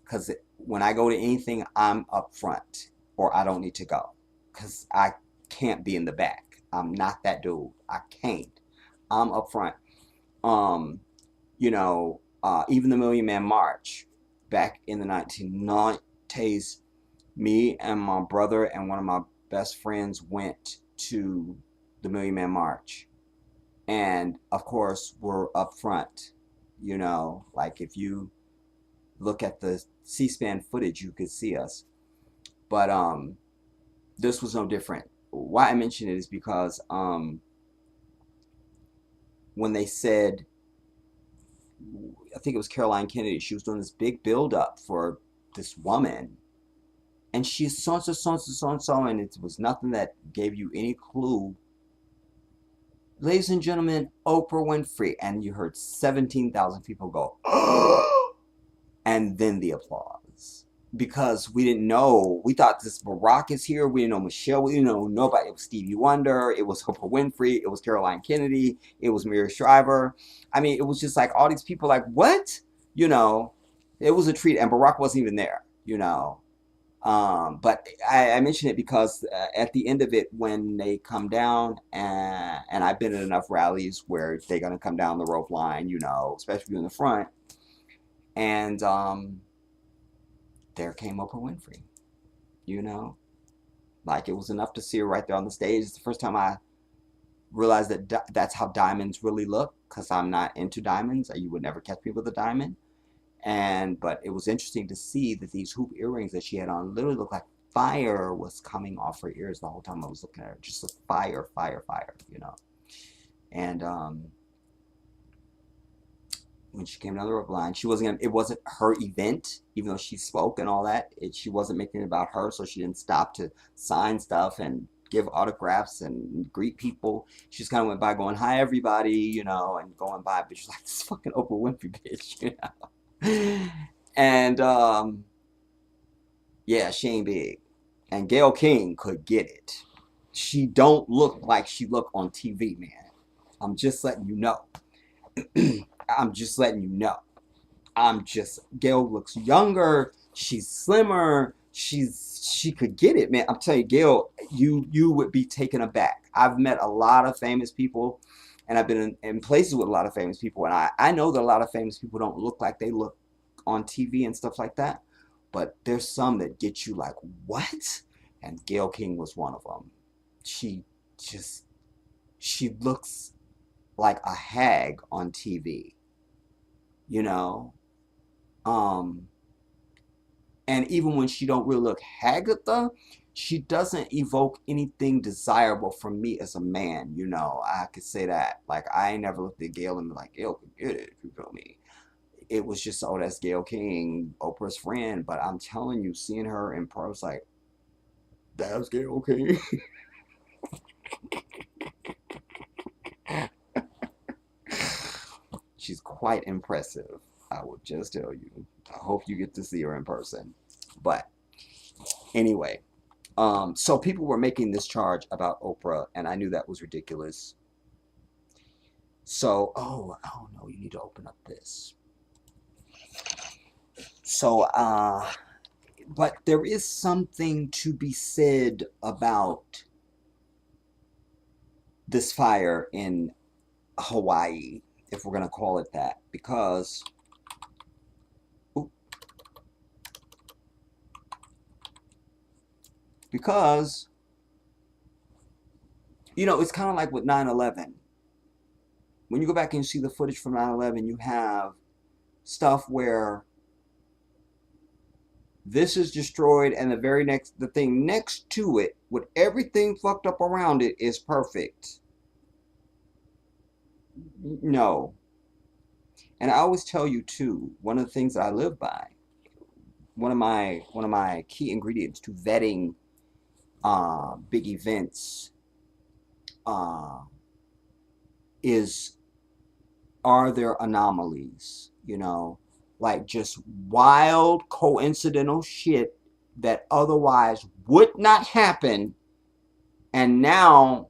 because when I go to anything, I'm up front, or I don't need to go, because I can't be in the back. I'm not that dude. I can't. I'm up front. Even the Million Man March back in the 1990s, me and my brother and one of my best friends went to the Million Man March. And of course, we're up front. Like if you look at the C-SPAN footage, you could see us. But this was no different. Why I mention it is because when they said, I think it was Caroline Kennedy, she was doing this big build-up for this woman, and she's so-and-so, so-and-so, so-and-so, and it was nothing that gave you any clue. Ladies and gentlemen, Oprah Winfrey, and you heard 17,000 people go, and then the applause. Because we didn't know, we thought this Barack is here, we didn't know Michelle, we didn't know nobody. It was Stevie Wonder, it was Oprah Winfrey, it was Caroline Kennedy, it was Mary Shriver. I mean, it was just like all these people like, what? It was a treat, and Barack wasn't even there, But I mention it because at the end of it, when they come down, and I've been at enough rallies where they're going to come down the rope line, especially in the front, and there came Oprah Winfrey, like it was enough to see her right there on the stage. It's the first time I realized that that's how diamonds really look, because I'm not into diamonds. You would never catch me with a diamond. But it was interesting to see that these hoop earrings that she had on literally looked like fire was coming off her ears the whole time I was looking at her. Just like fire, fire, fire, And when she came down the rope line, it wasn't her event, even though she spoke and all that. She wasn't making it about her, so she didn't stop to sign stuff and give autographs and greet people. She just kind of went by going, hi, everybody, and going by, but she's like, this fucking Oprah Winfrey bitch, And yeah, she ain't big. And Gayle King could get it. She don't look like she look on TV, man. I'm just letting you know. I'm just letting you know. Gayle looks younger. She's slimmer. She could get it, man. I'm telling you, Gayle, you would be taken aback. I've met a lot of famous people, and I've been in places with a lot of famous people, and I know that a lot of famous people don't look like they look on TV and stuff like that, but there's some that get you like, what? And Gayle King was one of them. She looks like a hag on TV, and even when she don't really look Hagatha, she doesn't evoke anything desirable from me as a man, I could say that. Like, I ain't never looked at Gayle and be like, Gayle could get it, if you feel me. It was just, oh, that's Gayle King, Oprah's friend. But I'm telling you, seeing her in person, was like, that's Gayle King. She's quite impressive, I will just tell you. I hope you get to see her in person. But anyway, so people were making this charge about Oprah, and I knew that was ridiculous. So, oh no, you need to open up this. So, but there is something to be said about this fire in Hawaii, if we're going to call it that, because you know, it's kind of like with 9/11. When you go back and see the footage from 9/11, you have stuff where this is destroyed and the thing next to it with everything fucked up around it is perfect. No. And I always tell you too, one of the things that I live by, one of my key ingredients to vetting big events uh, is, are there anomalies? You know, like just wild coincidental shit that otherwise would not happen, and now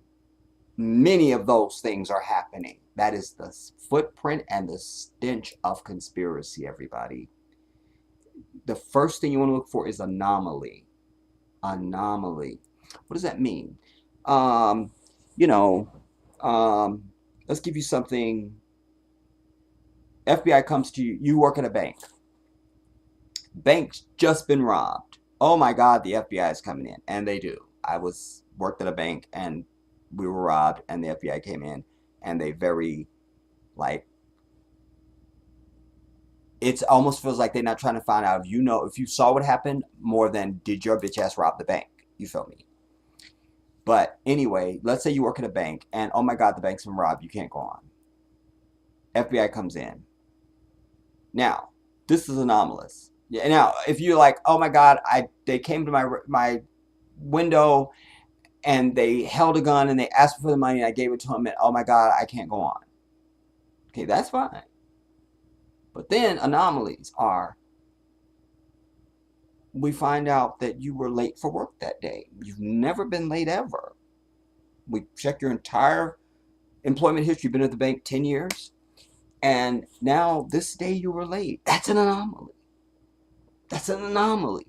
many of those things are happening. That is the footprint and the stench of conspiracy, everybody. The first thing you want to look for is anomaly. Anomaly. What does that mean? Um, you know, um, let's give you something. FBI comes to you. You work at a bank. Bank's just been robbed. Oh my God, the FBI is coming in, and they do. I worked at a bank, and we were robbed, and the FBI came in, and they very like. It almost feels like they're not trying to find out if you saw what happened more than did your bitch ass rob the bank. You feel me? But anyway, let's say you work at a bank, and oh my God, the bank's been robbed. You can't go on. FBI comes in. Now, this is anomalous. Yeah. Now, if you're like, oh my God, they came to my window and they held a gun and they asked for the money and I gave it to them, and oh my God, I can't go on. Okay, that's fine. But then anomalies are, we find out that you were late for work that day. You've never been late ever. We check your entire employment history. You've been at the bank 10 years. And now this day you were late. That's an anomaly. That's an anomaly.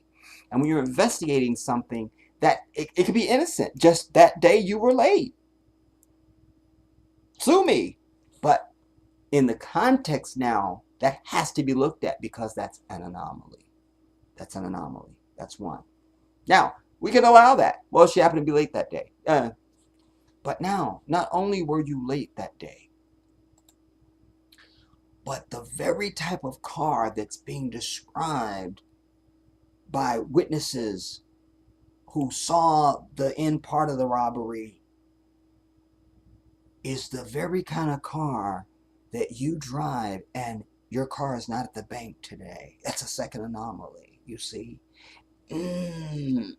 And when you're investigating something, that it could be innocent. Just that day you were late. Sue me. But in the context now, that has to be looked at because that's an anomaly. That's an anomaly. That's one. Now, we can allow that. Well, she happened to be late that day. But now, not only were you late that day, but the very type of car that's being described by witnesses who saw the end part of the robbery is the very kind of car that you drive and your car is not at the bank today. That's a second anomaly, you see. Then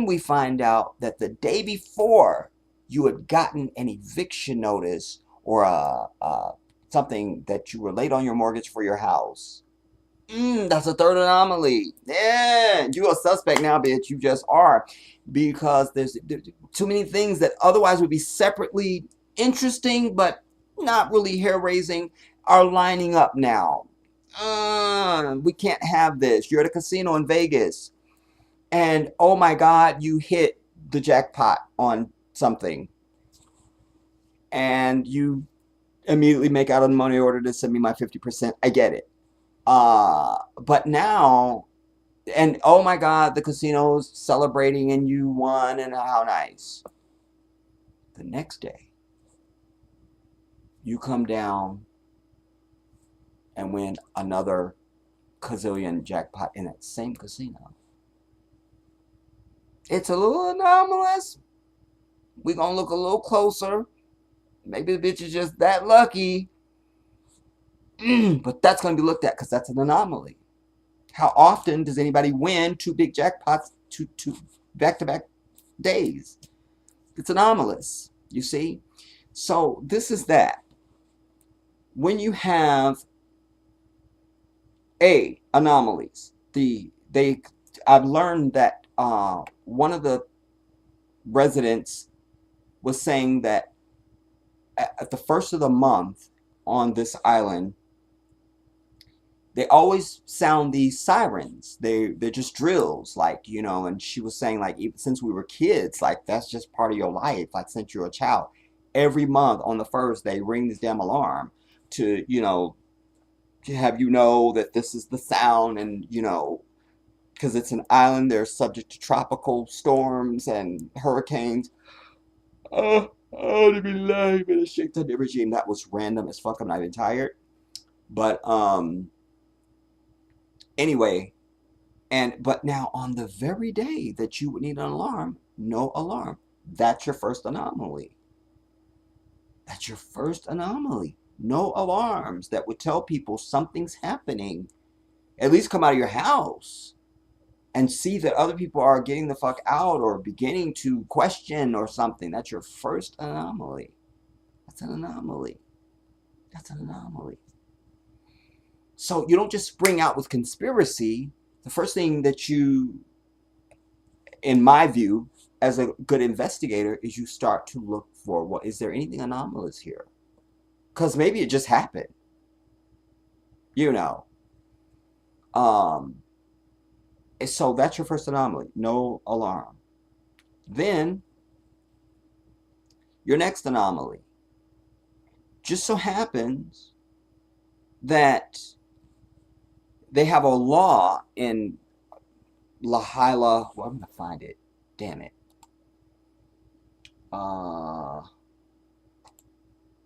we find out that the day before you had gotten an eviction notice or something that you were late on your mortgage for your house. That's a third anomaly. Yeah, you a suspect now, bitch. You just are. Because there's too many things that otherwise would be separately interesting but not really hair-raising are lining up now. We can't have this. You're at a casino in Vegas and oh my God, you hit the jackpot on something and you immediately make out a money order to send me my 50%. I get it. But now, and oh my God, the casino's celebrating and you won and how nice. The next day, you come down and win another gazillion jackpot in that same casino. It's a little anomalous. We're going to look a little closer. Maybe the bitch is just that lucky. But that's going to be looked at because that's an anomaly. How often does anybody win two big jackpots two back-to-back days? It's anomalous, you see? So this is that. When you have anomalies, I've learned that one of the residents was saying that at the first of the month on this island, they always sound these sirens. They're just drills, like, you know. And she was saying, like, even since we were kids, like, that's just part of your life. Like, since you're a child, every month on the first, they ring this damn alarm to, you know, to have you know that this is the sound, and you know, because it's an island, they're subject to tropical storms and hurricanes. To be live in a shaken regime. That was random as fuck. I'm not even tired. But anyway, but now on the very day that you would need an alarm, no alarm. That's your first anomaly. That's your first anomaly. No alarms that would tell people something's happening. At least come out of your house and see that other people are getting the fuck out or beginning to question or something. That's your first anomaly. That's an anomaly. That's an anomaly. So you don't just spring out with conspiracy. The first thing that you, in my view, as a good investigator, is you start to look for, what is there anything anomalous here? Because maybe it just happened. You know. So that's your first anomaly. No alarm. Then your next anomaly just so happens that they have a law in Lahaina. Well, I'm gonna find it. Damn it.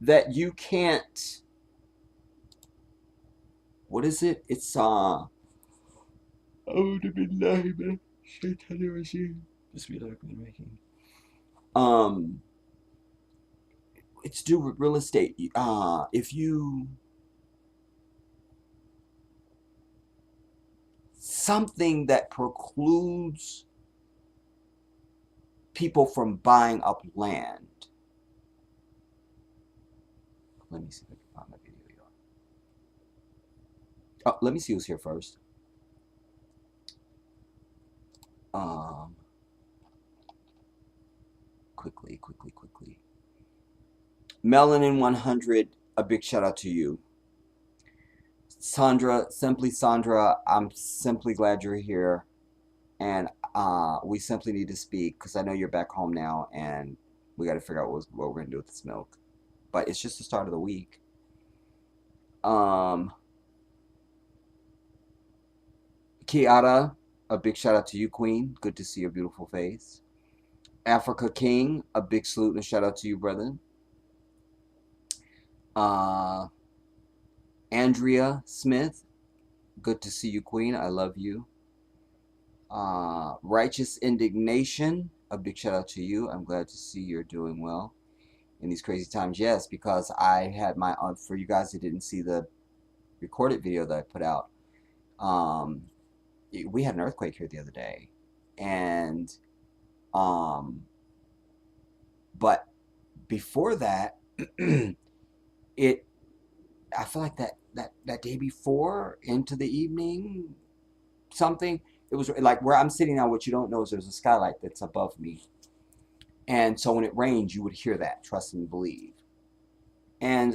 That you can't. What is it? It's it's due with real estate. If you something that precludes people from buying up land. Let me see if I can find my video. Oh, let me see who's here first. Quickly. Melanin 100, a big shout out to you. Sandra, simply Sandra, I'm simply glad you're here. And we simply need to speak because I know you're back home now and we got to figure out what we're going to do with this milk. But it's just the start of the week. Kiara, a big shout out to you, Queen. Good to see your beautiful face. Africa King, a big salute and a shout out to you, brother. Andrea Smith, good to see you, Queen. I love you. Righteous Indignation, a big shout out to you. I'm glad to see you're doing well in these crazy times. Yes, because I had my, for you guys that didn't see the recorded video that I put out, we had an earthquake here the other day. And, but before that, I feel like that day before into the evening, something, it was like where I'm sitting now. What you don't know is there's a skylight that's above me, and so when it rains, you would hear that. Trust and believe. And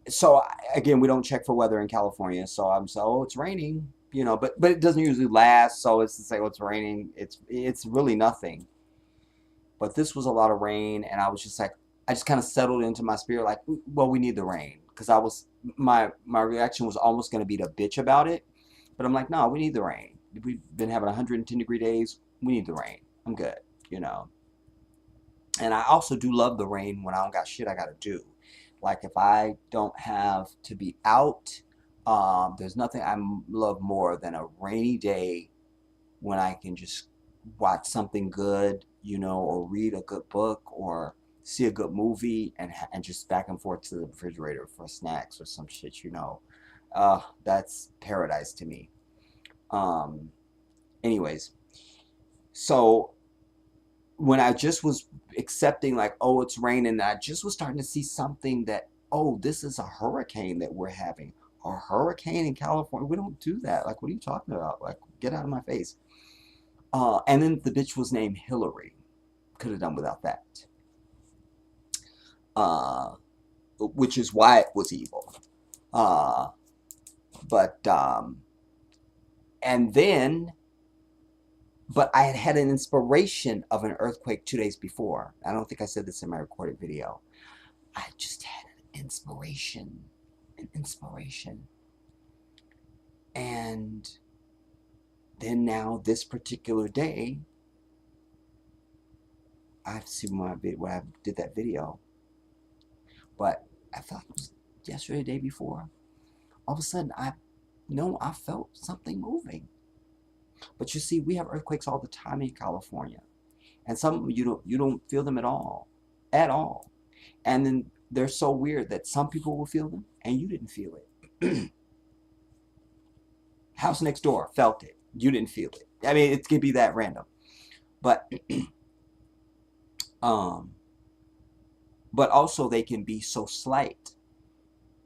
so again, we don't check for weather in California, so I'm oh, it's raining, you know, but it doesn't usually last. So it's to say, oh, it's raining. It's really nothing. But this was a lot of rain, and I was just like, I just kind of settled into my spirit, like, well, we need the rain, because my reaction was almost going to be to bitch about it, but I'm like, no, we need the rain. We've been having 110-degree days. We need the rain. I'm good, you know. And I also do love the rain when I don't got shit I got to do. Like if I don't have to be out, there's nothing I love more than a rainy day when I can just watch something good, you know, or read a good book or see a good movie and just back and forth to the refrigerator for snacks or some shit, you know. That's paradise to me. Anyways, so when I just was accepting, like, oh, it's raining, I just was starting to see something that, oh, this is a hurricane that we're having. A hurricane in California? We don't do that. Like, what are you talking about? Like, get out of my face. And then the bitch was named Hillary. Could have done without that. Which is why it was evil. Uh, but and then, but I had had an inspiration of an earthquake 2 days before. I don't think I said this in my recorded video. I just had an inspiration, and then now this particular day, I have to see when I did that video, but I thought it was yesterday, the day before. All of a sudden, I felt something moving. But you see, we have earthquakes all the time in California, and some you don't feel them at all. And then they're so weird that some people will feel them and you didn't feel it. House next door felt it, you didn't feel it. I mean, it could be that random, but um, but also they can be so slight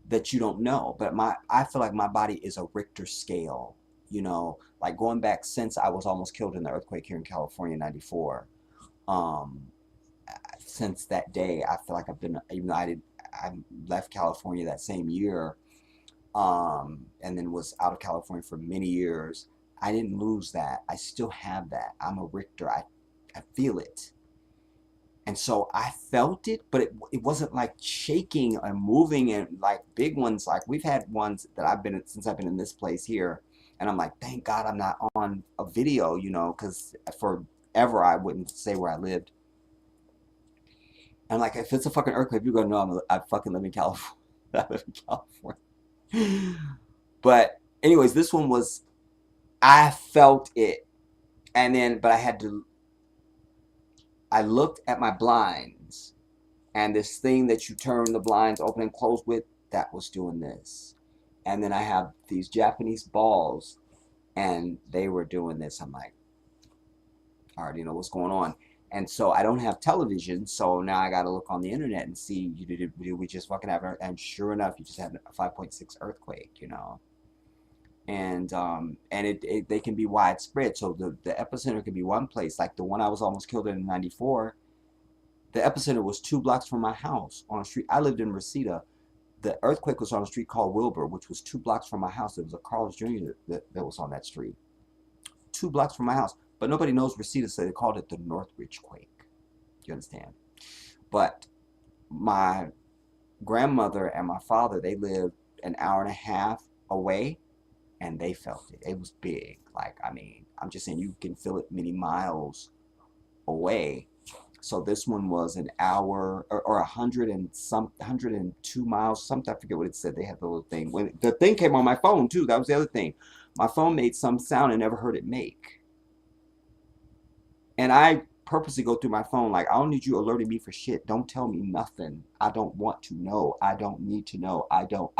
that you don't know. But I feel like my body is a Richter scale. Like going back since I was almost killed in the earthquake here in California in '94. Um, since that day, I feel like I've been, even though I left California that same year, and then was out of California for many years. I didn't lose that. I still have that. I'm a Richter. I feel it. And so I felt it, but it wasn't like shaking and moving and like big ones. Like we've had ones that since I've been in this place here. And I'm like, thank God I'm not on a video, because forever I wouldn't say where I lived. And like, if it's a fucking earthquake, you're gonna know I fucking live in California. I live in California. But anyways, this one was, I felt it. And then, but I looked at my blinds, and this thing that you turn the blinds open and close with, that was doing this. And then I have these Japanese balls, and they were doing this. I'm like, I already know what's going on. And so I don't have television, so now I got to look on the internet and see, did we just fucking have it? And sure enough, you just had a 5.6 earthquake. And they can be widespread. So the epicenter could be one place, like the one I was almost killed in '94. The epicenter was 2 blocks from my house on a street. I lived in Reseda. The earthquake was on a street called Wilbur, which was 2 blocks from my house. There was a Carl's Jr. that was on that street. 2 blocks from my house. But nobody knows Reseda, so they called it the Northridge quake. Do you understand? But my grandmother and my father, they lived an hour and a half away, and they felt it. It was big. Like, I mean, I'm just saying you can feel it many miles away. So this one was an hour or 102 miles, something. I forget what it said. They had the little thing. When the thing came on my phone too, that was the other thing. My phone made some sound I never heard it make. And I purposely go through my phone like, I don't need you alerting me for shit. Don't tell me nothing. I don't want to know. I don't need to know. I don't.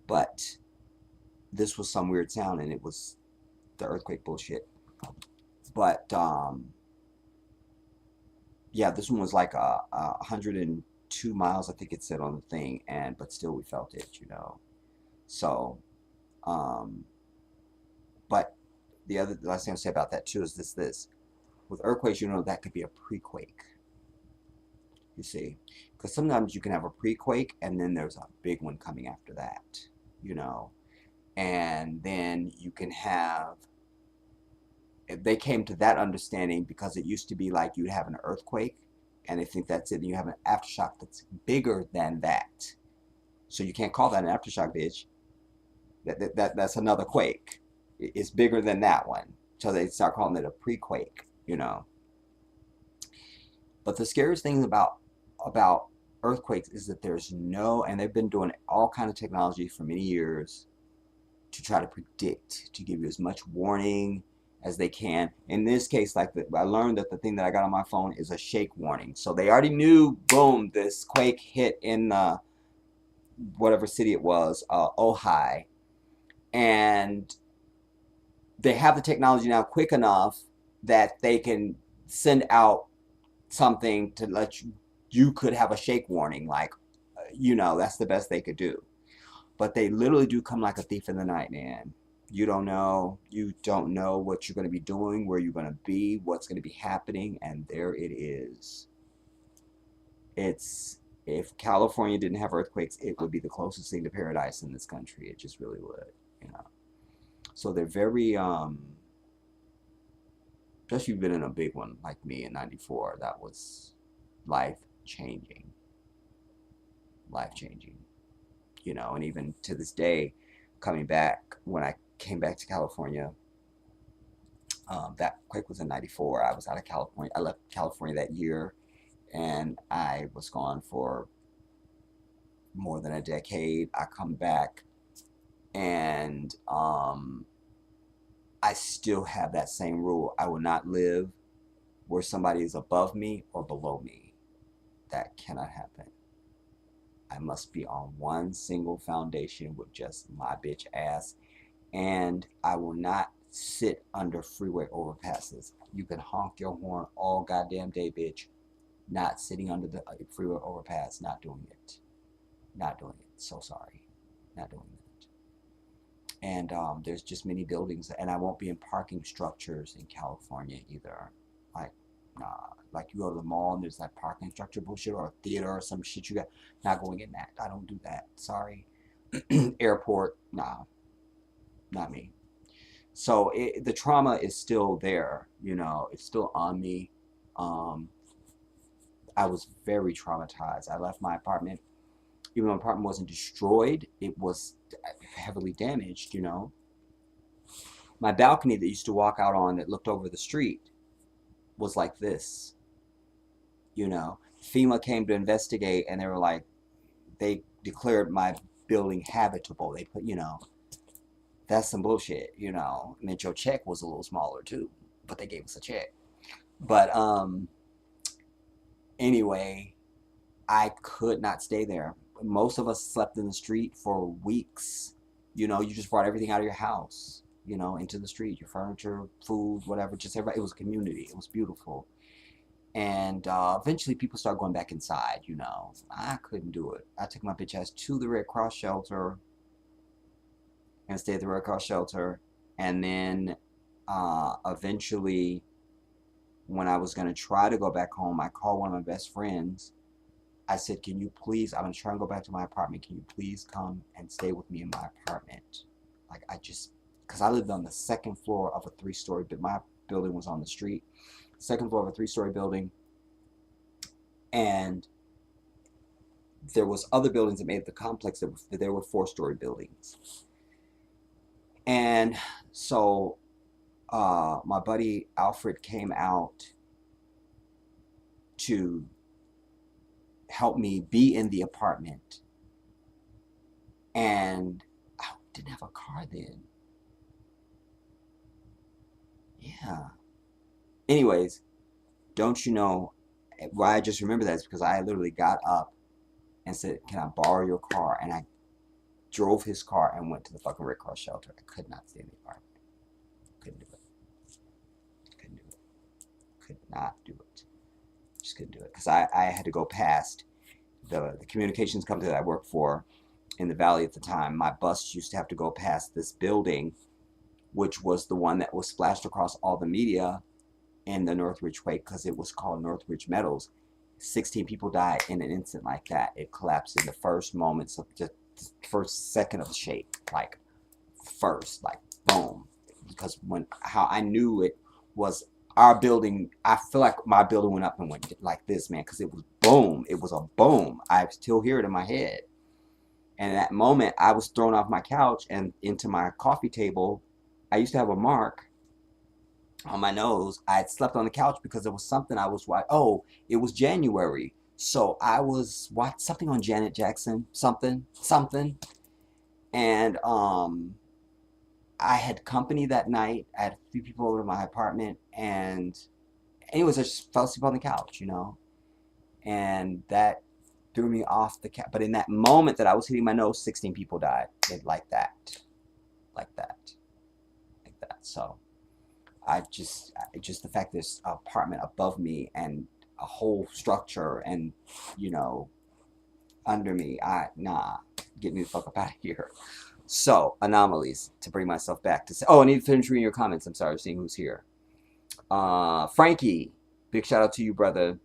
But this was some weird sound, and it was the earthquake bullshit. But yeah, this one was like 102 miles, I think it said on the thing, but still we felt it. So, um, but the last thing I'll say about that too is this. With earthquakes, that could be a pre-quake. You see, because sometimes you can have a pre-quake and then there's a big one coming after that. And then you can have, they came to that understanding because it used to be like you'd have an earthquake and they think that's it, and you have an aftershock that's bigger than that. So you can't call that an aftershock, bitch. That's another quake. It's bigger than that one. So they start calling it a pre-quake. But the scariest thing about earthquakes is that there's no, and they've been doing all kind of technology for many years to try to predict, to give you as much warning as they can. In this case, like I learned that the thing that I got on my phone is a shake warning. So they already knew, boom, this quake hit in whatever city it was, Ojai. And they have the technology now quick enough that they can send out something to let you could have a shake warning, like, that's the best they could do. But they literally do come like a thief in the night, man. You don't know what you're going to be doing, where you're going to be, what's going to be happening, and there it is. It's If California didn't have earthquakes, it would be the closest thing to paradise in this country. It just really would, you know. So they're very, especially if you've been in a big one like me in '94. That was life changing, life changing, you know. And even to this day, coming back, when I came back to California, that quake was in '94. I was out of California. I left California that year, and I was gone for more than a decade. I come back, and I still have that same rule. I will not live where somebody is above me or below me. That cannot happen. I must be on one single foundation with just my bitch ass. And I will not sit under freeway overpasses. You can honk your horn all goddamn day, bitch. Not sitting under the freeway overpass. Not doing it. Not doing it. So sorry. Not doing it. And there's just many buildings, and I won't be in parking structures in California either. Like, nah. Like you go to the mall and there's that parking structure bullshit, or a theater or some shit you got. Not going in that. I don't do that. Sorry. Airport, nah. Not me. So the trauma is still there, you know. It's still on me. I was very traumatized. I left my apartment. Even though my apartment wasn't destroyed, it was heavily damaged, you know. My balcony that used to walk out on that looked over the street was like this, you know. FEMA came to investigate, and they were like, they declared my building habitable. They put, you know, that's some bullshit, you know. I mean, your check was a little smaller too, but they gave us a check. But anyway, I could not stay there. Most of us slept in the street for weeks. You know, you just brought everything out of your house, you know, into the street, your furniture, food, whatever, just everybody. It was a community. It was beautiful. And eventually people started going back inside, you know. I couldn't do it. I took my bitch ass to the Red Cross shelter and stayed at the Red Cross shelter. And then eventually, when I was going to try to go back home, I called one of my best friends. I said, can you please, I'm going to try and go back to my apartment. Can you please come and stay with me in my apartment? Like, because I lived on the second floor of a 3-story, but my building was on the street. Second floor of a 3-story building. And there was other buildings that made the complex that there were 4-story buildings. And so my buddy Alfred came out to help me be in the apartment. And I didn't have a car then. Yeah. Anyways, don't you know why I just remember that is because I literally got up and said, can I borrow your car? And I drove his car and went to the fucking Red Cross shelter. I could not stay in the apartment. Couldn't do it. Couldn't do it. Could not do it. Just couldn't do it. Because I had to go past the communications company that I worked for in the Valley at the time. My bus used to have to go past this building, which was the one that was splashed across all the media in the Northridge quake because it was called Northridge Metals. 16 people died in an instant like that. It collapsed in the first moments of just the first second of the shake, like first, like boom. Because how I knew it was our building. I feel like my building went up and went like this, man, because it was boom. It was a boom. I still hear it in my head. And at that moment, I was thrown off my couch and into my coffee table. I used to have a mark on my nose. I had slept on the couch because there was something I was watching. Oh, it was January. So I was watching something on Janet Jackson, something. And I had company that night. I had a few people over to my apartment. And anyways, I just fell asleep on the couch, you know. And that threw me off the couch. But in that moment that I was hitting my nose, 16 people died. Like that. Like that. Like that. So just the fact there's an apartment above me and a whole structure and, you know, under me, nah, get me the fuck up out of here. So, anomalies, to bring myself back to say, oh, I need to finish reading your comments. I'm sorry, seeing who's here. Frankie, big shout out to you, brother.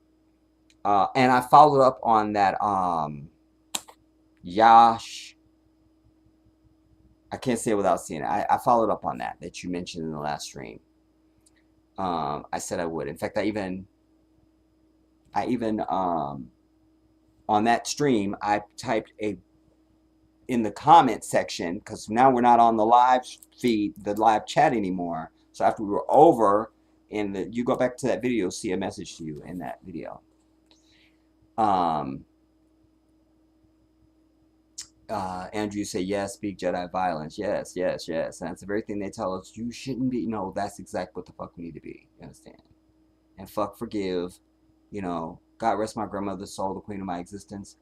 And I followed up on that Yash. I can't say it without seeing it. I followed up on that you mentioned in the last stream. I said I would. In fact, I even on that stream I typed a in the comment section, because now we're not on the live feed, the live chat anymore. So after we were over, you go back to that video, see a message to you in that video. Um, Andrew say, yes, speak Jedi violence. Yes, yes, yes. And that's the very thing they tell us you shouldn't be. No, that's exactly what the fuck we need to be. You understand? And fuck forgive. God rest my grandmother's soul, the queen of my existence.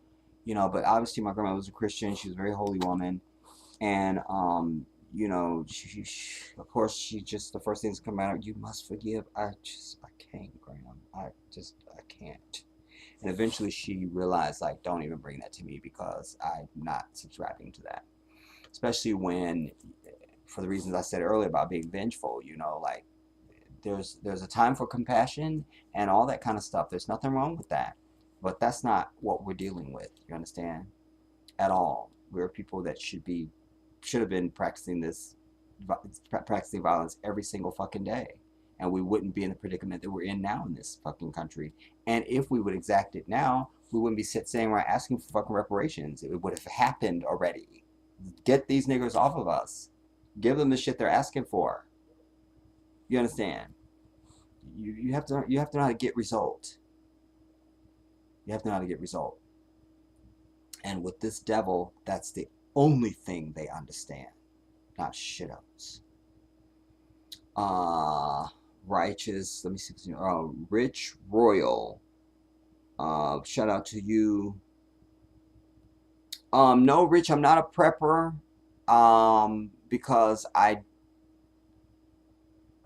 But obviously my grandmother was a Christian. She was a very holy woman. And, of course, she just, the first things come out, you must forgive. I can't, Graham. I can't. And eventually she realized, like, don't even bring that to me, because I'm not subscribing to that. Especially when, for the reasons I said earlier about being vengeful, like, there's a time for compassion and all that kind of stuff. There's nothing wrong with that. But that's not what we're dealing with, you understand? At all. We're people that should have been practicing violence every single fucking day. And we wouldn't be in the predicament that we're in now in this fucking country. And if we would exact it now, we wouldn't be saying we're asking for fucking reparations. It would have happened already. Get these niggers off of us. Give them the shit they're asking for. You understand? You have to know how to get result. You have to know how to get result. And with this devil, that's the only thing they understand. Not shittos. Righteous. Let me see. Rich Royal. Shout out to you. No, Rich, I'm not a prepper. Because I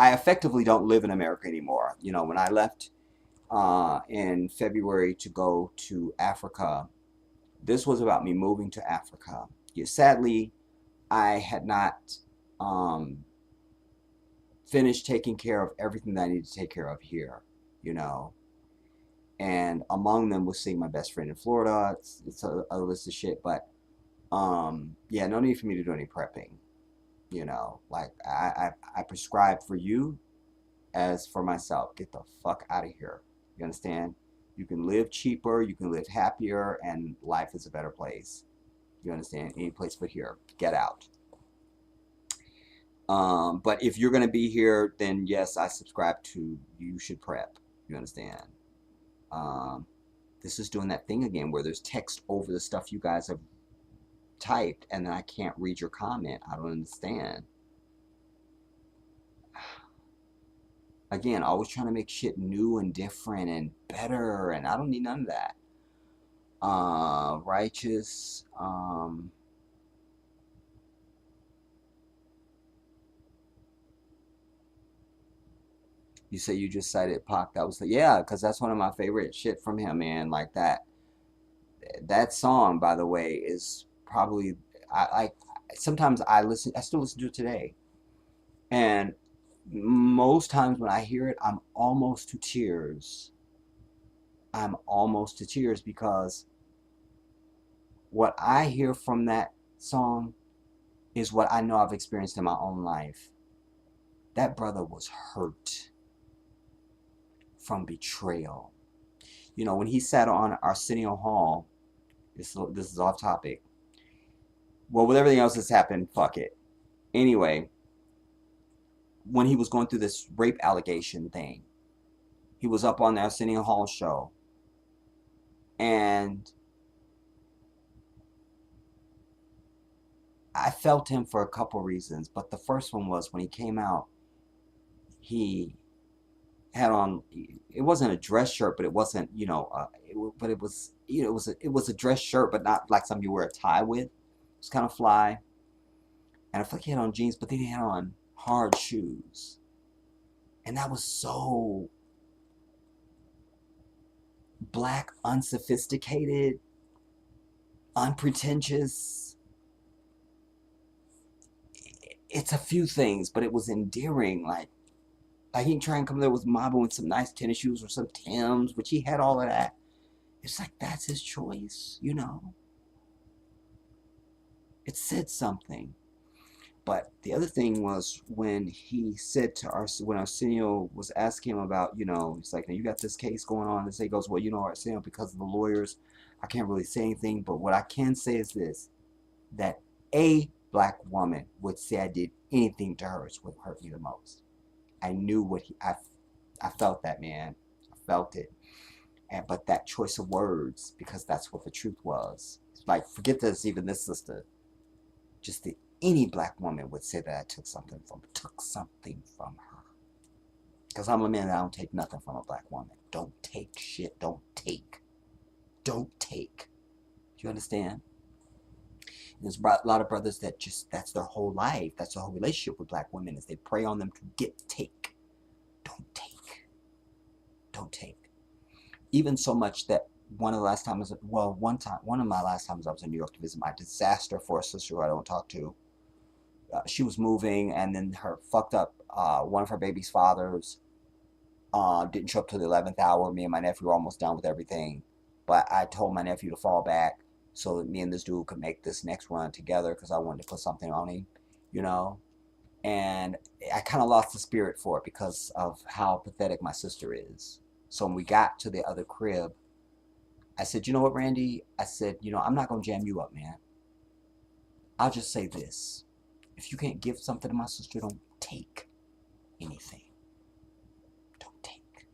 effectively don't live in America anymore. When I left in February to go to Africa, this was about me moving to Africa. Sadly, I had not finished taking care of everything that I needed to take care of here, and among them was seeing my best friend in Florida. It's a list of shit, but yeah, no need for me to do any prepping. Like I prescribe for you as for myself. Get the fuck out of here. You understand? You can live cheaper, you can live happier, and life is a better place. You understand? Any place but here. Get out. But if you're going to be here, then yes, I subscribe to you should prep. You understand? This is doing that thing again where there's text over the stuff you guys have typed, and then I can't read your comment. I don't understand. Again, always trying to make shit new and different and better, and I don't need none of that. Righteous. You say you just cited Pac. That was yeah, because that's one of my favorite shit from him, man. Like that song, by the way, is probably I sometimes I still listen to it today, and most times when I hear it, I'm almost to tears. I'm almost to tears because what I hear from that song is what I know I've experienced in my own life. That brother was hurt from betrayal. When he sat on Arsenio Hall, this is off topic. Well, with everything else that's happened, fuck it. Anyway, when he was going through this rape allegation thing, he was up on the Arsenio Hall show, and I felt him for a couple reasons, but the first one was when he came out, he had on, it wasn't a dress shirt, but it wasn't, but it was, it was a dress shirt, but not like something you wear a tie with. It was kind of fly, and I feel like he had on jeans, but then he had on hard shoes, and that was so black, unsophisticated, unpretentious. It's a few things, but it was endearing. Like he can try and come there with mobbing with some nice tennis shoes or some Timbs, which he had all of that. It's like, that's his choice, you know. It said something. But the other thing was when he said to when Arsenio was asking him about, you know, he's like, now you got this case going on. And he goes, well, you know, Arsenio, because of the lawyers, I can't really say anything. But what I can say is this, that a black woman would say I did anything to her is what hurt me the most. I knew I felt that, man. I felt it. But that choice of words, because that's what the truth was. Like, forget this, even this sister. Just that any black woman would say that I took something from her. Because I'm a man that I don't take nothing from a black woman. Don't take shit. Don't take. Don't take. Do you understand? And there's a lot of brothers that just, that's their whole life. That's their whole relationship with black women, is they prey on them to take. Don't take. Don't take. Even so much that one of my last times I was in New York to visit my disaster for a sister who I don't talk to. She was moving, and then her fucked up, one of her baby's fathers didn't show up till the 11th hour. Me and my nephew were almost done with everything. But I told my nephew to fall back so that me and this dude could make this next run together, because I wanted to put something on him, you know. And I kind of lost the spirit for it because of how pathetic my sister is. So when we got to the other crib, I said, you know what, Randy? I said, you know, I'm not going to jam you up, man. I'll just say this. If you can't give something to my sister, don't take anything. Don't take.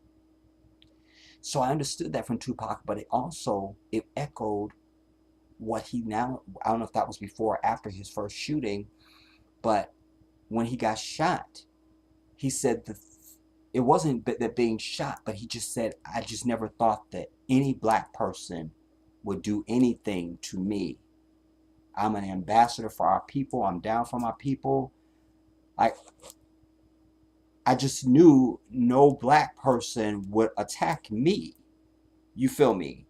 So I understood that from Tupac, but it echoed what he now, I don't know if that was before or after his first shooting, but when he got shot, he said it wasn't that being shot, but he just said, I just never thought that any black person would do anything to me. I'm an ambassador for our people. I'm down for my people. I just knew no black person would attack me. You feel me?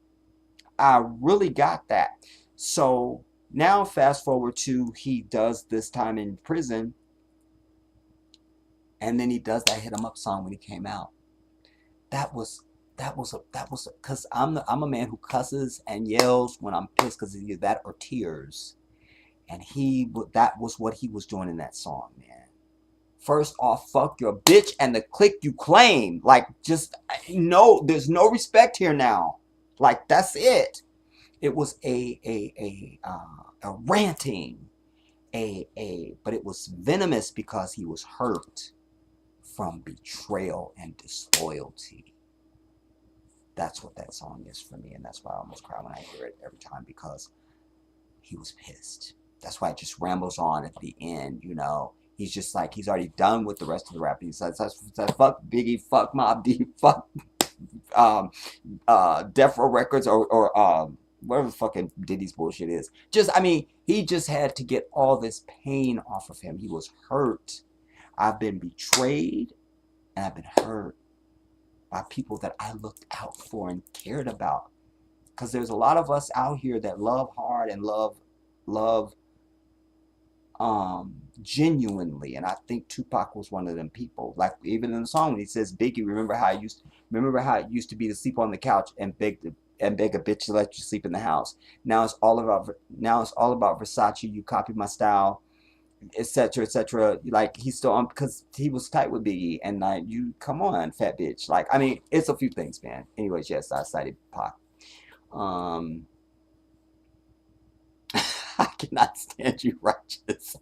I really got that. So now fast forward to, he does this time in prison, and then he does that Hit 'Em Up song when he came out. That was because I'm a man who cusses and yells when I'm pissed, because either that or tears. And that was what he was doing in that song, man. First off, fuck your bitch and the clique you claim. Like, just, no, there's no respect here now. Like, that's it. It was a ranting, but it was venomous because he was hurt from betrayal and disloyalty. That's what that song is for me, and that's why I almost cry when I hear it every time, because he was pissed. That's why it just rambles on at the end, you know. He's just like, he's already done with the rest of the rap. He says, fuck Biggie, fuck Mob D, fuck Death Row Records, or whatever fucking Diddy's bullshit is. Just, I mean, he just had to get all this pain off of him. He was hurt. I've been betrayed, and I've been hurt by people that I looked out for and cared about. Because there's a lot of us out here that love hard and love genuinely, and I think Tupac was one of them people. Like, even in the song when he says, Biggie, remember how it used to be to sleep on the couch and beg a bitch to let you sleep in the house. Now it's all about Versace. You copy my style, etc., etc. Like, he's still on because he was tight with Biggie, and like, you come on, fat bitch. Like, I mean, it's a few things, man. Anyways, yes, I cited Pac. I cannot stand you, righteous.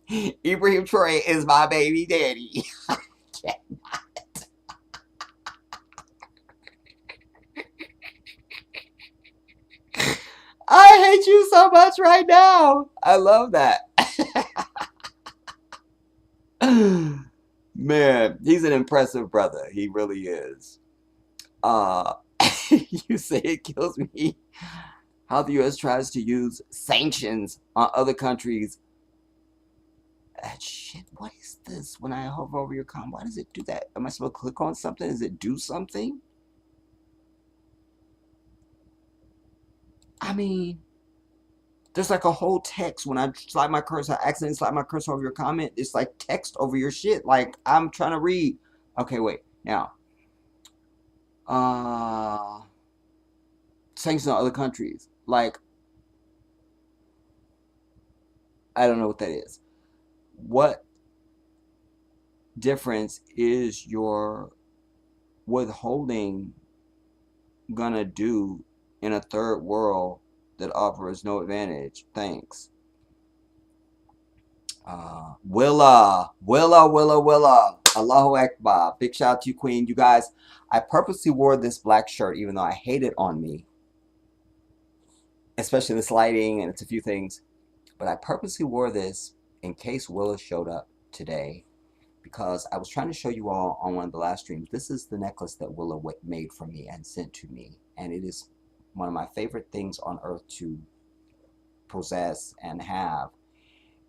Ibrahim Traore is my baby daddy. I cannot. I hate you so much right now. I love that. Man, he's an impressive brother. He really is. You say it kills me how the U.S. tries to use sanctions on other countries. Shit, what is this? When I hover over your comment, why does it do that? Am I supposed to click on something? Does it do something? I mean, there's like a whole text. When I slide my cursor, I accidentally slide my cursor over your comment. It's like text over your shit. Like, I'm trying to read. Okay, wait. Now, sanctions on other countries. Like, I don't know what that is. What difference is your withholding gonna do in a third world that offers no advantage? Thanks. Willa. Allahu Akbar. Big shout out to you, Queen. You guys, I purposely wore this black shirt, even though I hate it on me, especially this lighting and it's a few things. But I purposely wore this in case Willa showed up today because I was trying to show you all on one of the last streams. This is the necklace that Willa made for me and sent to me. And it is one of my favorite things on earth to possess and have.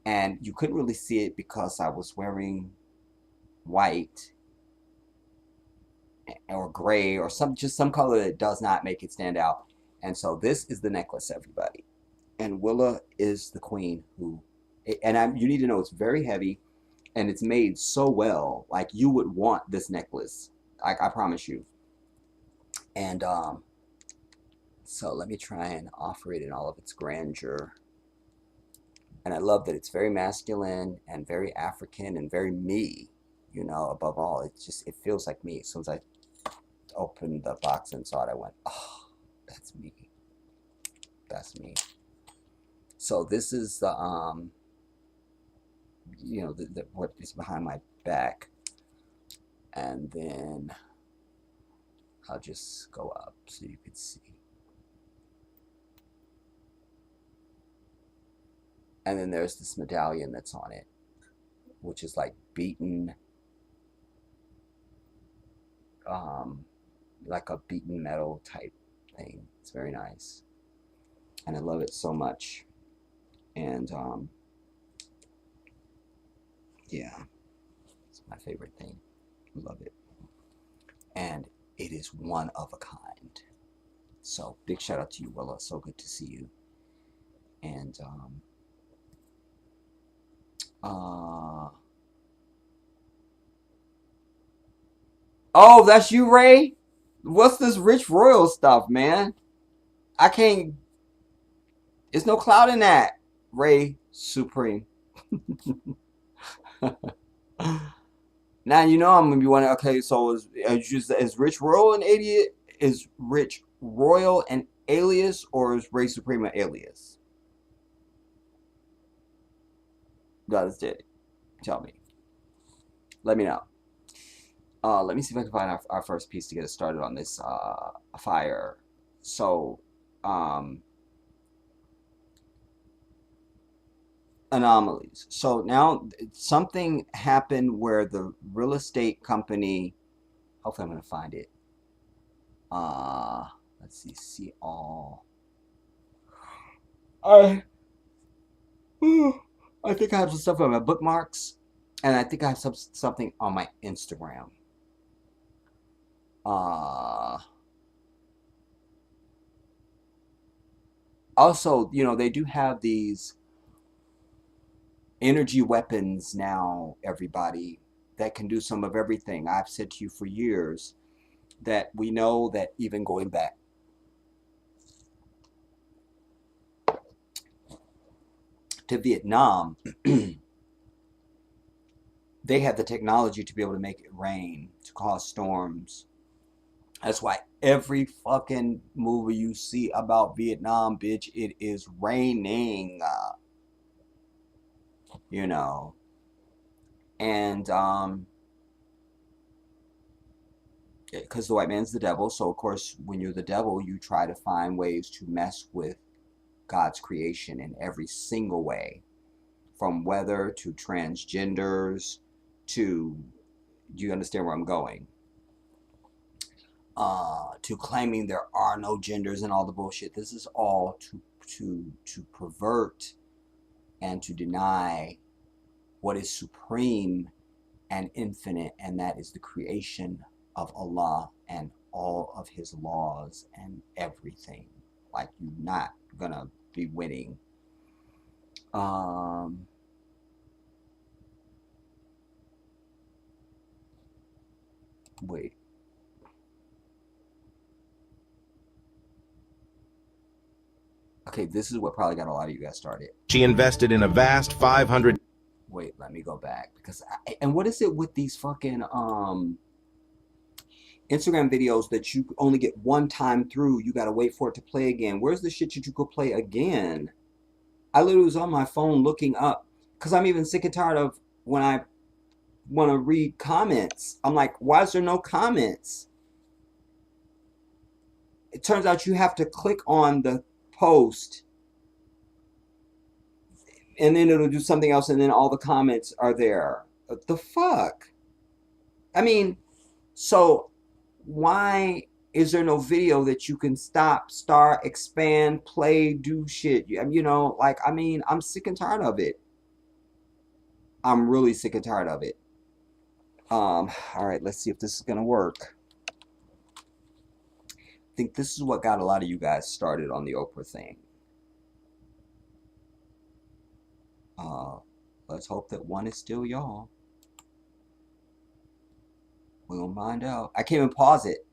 And you couldn't really see it because I was wearing white or gray or just some color that does not make it stand out. And so this is the necklace, everybody. And Willa is the queen who, you need to know it's very heavy and it's made so well. Like you would want this necklace. Like I promise you. And so let me try and offer it in all of its grandeur. And I love that it's very masculine and very African and very me, you know, above all. It feels like me. As soon as I opened the box and saw it, I went, oh, that's me. That's me. So this is the, you know, what is behind my back. And then I'll just go up so you can see. And then there's this medallion that's on it, which is like beaten, like a beaten metal type thing. It's very nice. And I love it so much. And yeah, it's my favorite thing. Love it. And it is one of a kind. So big shout out to you, Willa. So good to see you. And oh, that's you, Ray? What's this rich royal stuff, man? I can't. There's no cloud in that. Ray Supreme. Now you know I'm gonna be wondering. Okay, so is Rich Royal an alias? Is Rich Royal an alias, or is Ray Supreme an alias? God is dead. Tell me. Let me know. Let me see if I can find our first piece to get us started on this fire. So, anomalies. So now something happened where the real estate company, hopefully I'm going to find it. Let's see all. I think I have some stuff on my bookmarks, and I think I have something on my Instagram. Also, you know, they do have these energy weapons now, everybody, that can do some of everything. I've said to you for years that we know that even going back to Vietnam, they had the technology to be able to make it rain, to cause storms. That's why every fucking movie you see about Vietnam, bitch, it is raining. You know. And because the white man's the devil, so of course when you're the devil, you try to find ways to mess with God's creation in every single way, from weather to transgenders to, do you understand where I'm going? To claiming there are no genders and all the bullshit. This is all to pervert and to deny what is supreme and infinite, and that is the creation of Allah and all of his laws and everything. Like, you're not gonna be winning. Wait. Okay, this is what probably got a lot of you guys started. She invested in a vast 500. Wait, let me go back because and what is it with these fucking Instagram videos that you only get one time through? You gotta wait for it to play again. Where's the shit that you could play again? I literally was on my phone looking up because I'm even sick and tired of when I want to read comments. I'm like, why is there no comments? It turns out you have to click on the post and then it'll do something else and then all the comments are there. What the fuck? I mean, so why is there no video that you can stop, start, expand, play, do shit? You know, like, I mean, I'm sick and tired of it. I'm really sick and tired of it. All right, let's see if this is gonna work. I think this is what got a lot of you guys started on the Oprah thing. Let's hope that one is still y'all. We're gonna find out. I can't even pause it.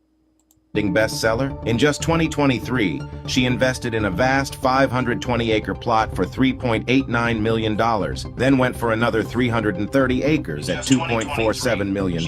Bestseller. In just 2023, she invested in a vast 520-acre plot for $3.89 million, then went for another 330 acres at $2.47 million,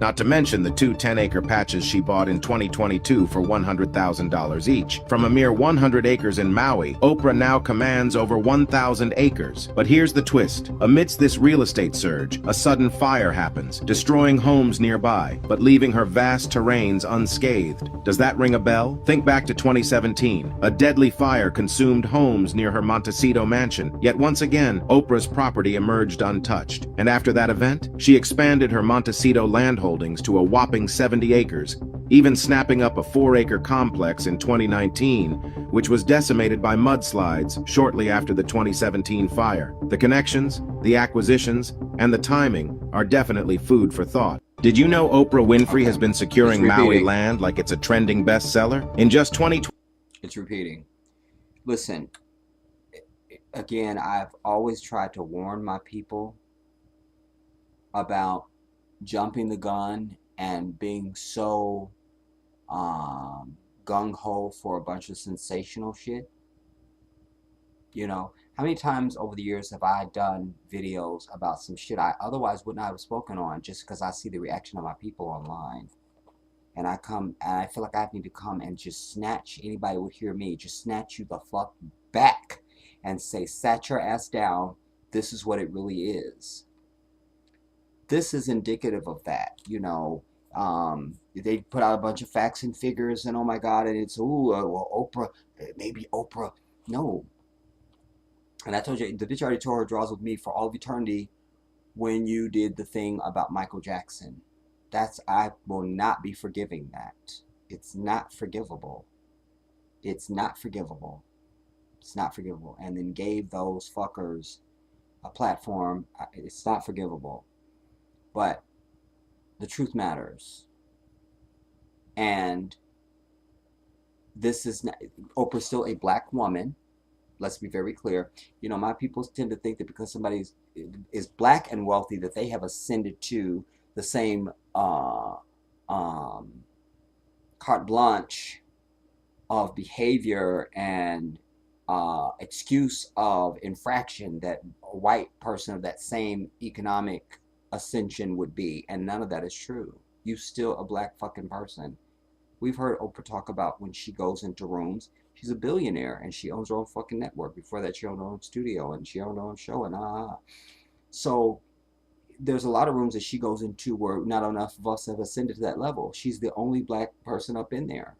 not to mention the two 10-acre patches she bought in 2022 for $100,000 each. From a mere 100 acres in Maui, Oprah now commands over 1,000 acres. But here's the twist. Amidst this real estate surge, a sudden fire happens, destroying homes nearby, but leaving her vast terrains unscathed. Does that ring a bell? Think back to 2017. A deadly fire consumed homes near her Montecito mansion. Yet once again, Oprah's property emerged untouched. And after that event, she expanded her Montecito land holdings to a whopping 70 acres, even snapping up a 4-acre complex in 2019, which was decimated by mudslides shortly after the 2017 fire. The connections, the acquisitions, and the timing are definitely food for thought. Did you know Oprah Winfrey has been securing Maui land like it's a trending bestseller? In just 2020. It's repeating. Listen, again, I've always tried to warn my people about jumping the gun and being so gung-ho for a bunch of sensational shit. You know, how many times over the years have I done videos about some shit I otherwise would not have spoken on just because I see the reaction of my people online? And I come and I feel like I need to come and just snatch anybody who would hear me, just snatch you the fuck back and say, sat your ass down. This is what it really is. This is indicative of that, you know. They put out a bunch of facts and figures and oh my God, and it's, well, Oprah, maybe Oprah. No. And I told you, the bitch already tore her draws with me for all of eternity when you did the thing about Michael Jackson. I will not be forgiving that. It's not forgivable. It's not forgivable. It's not forgivable. And then gave those fuckers a platform. It's not forgivable. But the truth matters. And this is not, Oprah's still a black woman. Let's be very clear. You know, my people tend to think that because somebody is black and wealthy that they have ascended to the same carte blanche of behavior and excuse of infraction that a white person of that same economic ascension would be. And none of that is true. You still a black fucking person. We've heard Oprah talk about when she goes into rooms, she's a billionaire and she owns her own fucking network. Before that, she owned her own studio and she owned her own show and So there's a lot of rooms that she goes into where not enough of us have ascended to that level. She's the only black person up in there.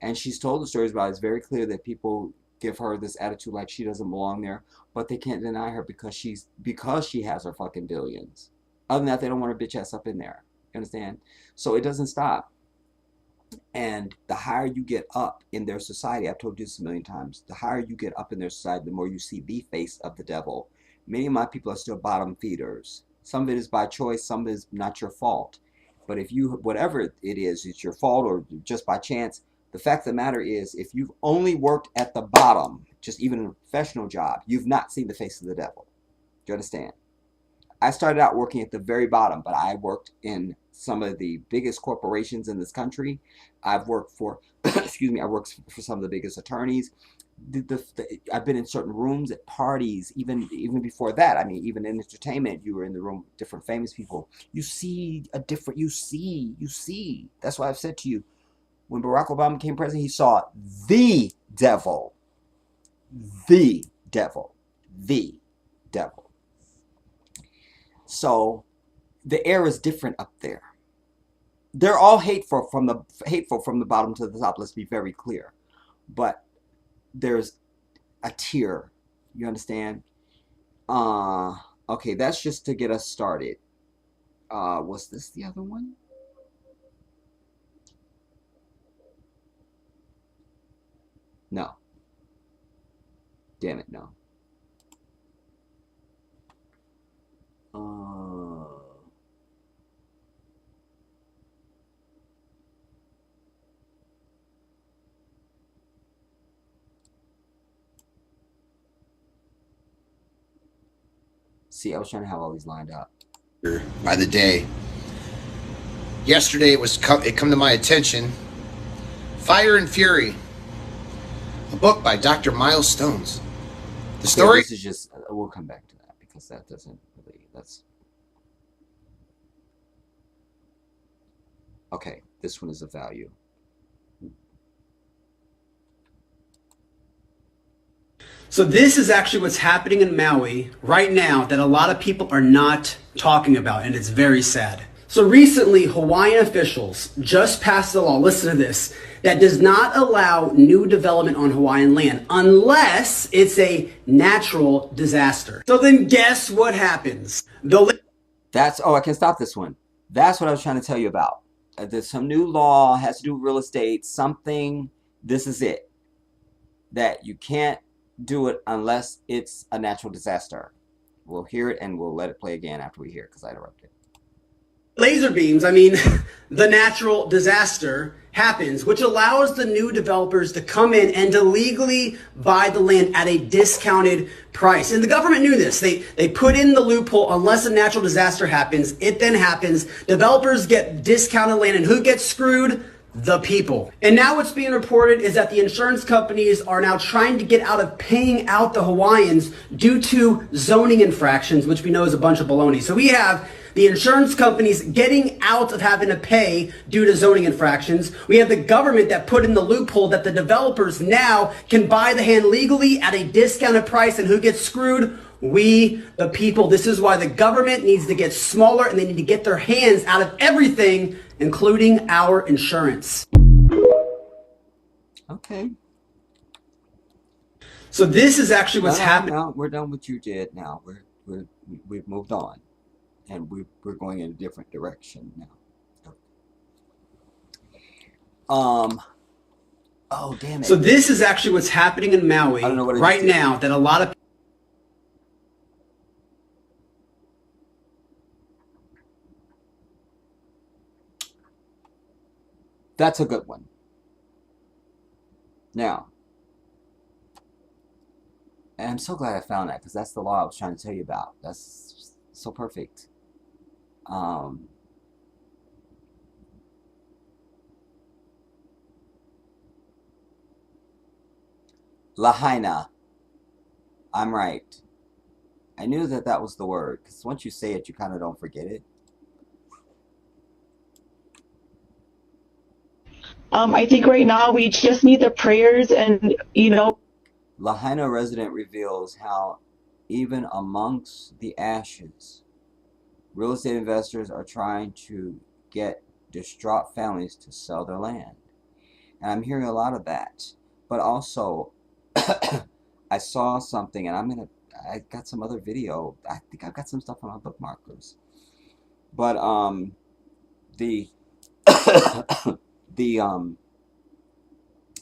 And she's told the stories about it. It's very clear that people give her this attitude like she doesn't belong there, but they can't deny her because she has her fucking billions. Other than that, they don't want her bitch ass up in there. You understand? So it doesn't stop. And the higher you get up in their society, I've told you this a million times, the higher you get up in their society, the more you see the face of the devil. Many of my people are still bottom feeders. Some of it is by choice, some of it is not your fault. But if you, whatever it is, it's your fault or just by chance, the fact of the matter is, if you've only worked at the bottom, just even in a professional job, you've not seen the face of the devil. Do you understand? I started out working at the very bottom, but I worked in some of the biggest corporations in this country. I've worked for, excuse me, I worked for some of the biggest attorneys. I've been in certain rooms at parties, even before that. I mean, even in entertainment, you were in the room with different famous people. You see a different, you see. That's why I've said to you, when Barack Obama became president, he saw the devil, the devil, the devil. So the air is different up there. They're all hateful from the bottom to the top. Let's be very clear. But there's a tier. You understand? Okay, that's just to get us started. Was this the other one? No. Damn it, no. See, I was trying to have all these lined up. By the day. Yesterday it come to my attention. Fire and Fury, a book by Dr. Miles Stones. The story. This is just. We'll come back to that because that doesn't really. That's. Okay, this one is of value. So this is actually what's happening in Maui right now that a lot of people are not talking about, and it's very sad. So recently, Hawaiian officials just passed a law, listen to this, that does not allow new development on Hawaiian land unless it's a natural disaster. So then guess what happens? I can stop this one. That's what I was trying to tell you about. There's some new law, has to do with real estate, something, this is it. That you can't do it unless it's a natural disaster. We'll hear it and we'll let it play again after we hear it because I interrupted. Laser beams, I mean, the natural disaster happens, which allows the new developers to come in and to legally buy the land at a discounted price. And the government knew this. They put in the loophole, unless a natural disaster happens, it then happens. Developers get discounted land, and who gets screwed? The people. And now what's being reported is that the insurance companies are now trying to get out of paying out the Hawaiians due to zoning infractions, which we know is a bunch of baloney. So we have the insurance companies getting out of having to pay due to zoning infractions. We have the government that put in the loophole that the developers now can buy the land legally at a discounted price, and who gets screwed? We, the people. This is why the government needs to get smaller, and they need to get their hands out of everything, including our insurance. Okay. So this is actually what's happening. No, we're done what you did now. We've moved on. And we're going in a different direction now. Oh, damn it. So this is actually what's happening in Maui right now that a lot of That's a good one. Now, and I'm so glad I found that because that's the law I was trying to tell you about. That's so perfect. Lahaina. I'm right. I knew that was the word because once you say it, you kind of don't forget it. I think right now we just need the prayers and, Lahaina resident reveals how even amongst the ashes, real estate investors are trying to get distraught families to sell their land. And I'm hearing a lot of that. But also, I saw something, and I got some other video. I think I've got some stuff on my bookmarkers. But the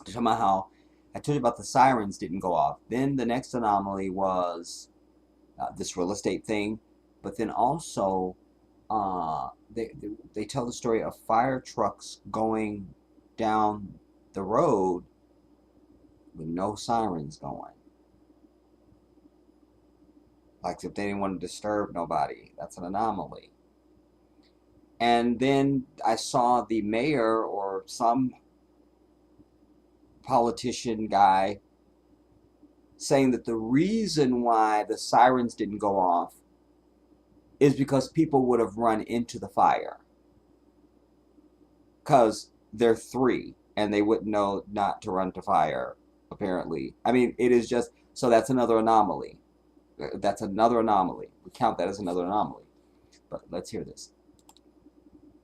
talking about how I told you about the sirens didn't go off. Then the next anomaly was this real estate thing. But then also, they tell the story of fire trucks going down the road with no sirens going. Like if they didn't want to disturb nobody, that's an anomaly. And then I saw the mayor or some politician guy saying that the reason why the sirens didn't go off is because people would have run into the fire. Because they're 3 and they wouldn't know not to run to fire, apparently. I mean, it is just, so that's another anomaly. That's another anomaly. We count that as another anomaly. But let's hear this.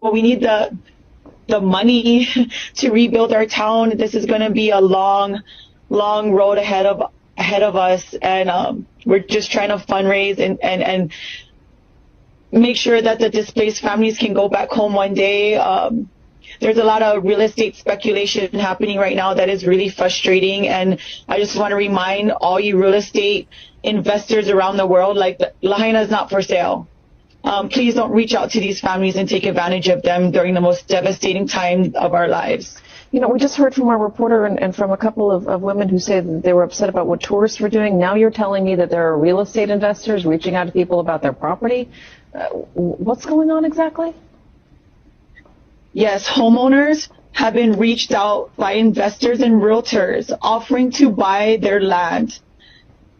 Well, we need the money to rebuild our town. This is going to be a long road ahead of us, and we're just trying to fundraise and make sure that the displaced families can go back home one day. There's a lot of real estate speculation happening right now that is really frustrating, and I just want to remind all you real estate investors around the world, like, Lahaina is not for sale. Please don't reach out to these families and take advantage of them during the most devastating time of our lives. You know, we just heard from our reporter and from a couple of women who say that they were upset about what tourists were doing. Now you're telling me that there are real estate investors reaching out to people about their property. What's going on exactly? Yes, homeowners have been reached out by investors and realtors offering to buy their land.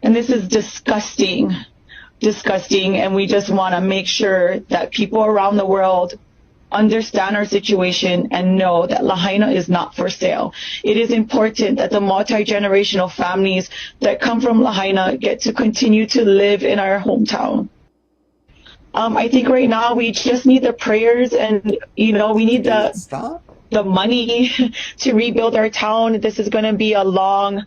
And this is disgusting, and we just want to make sure that people around the world understand our situation and know that Lahaina is not for sale. It is important that the multi-generational families that come from Lahaina get to continue to live in our hometown. I think right now we just need the prayers, and we need the money to rebuild our town. This is going to be a long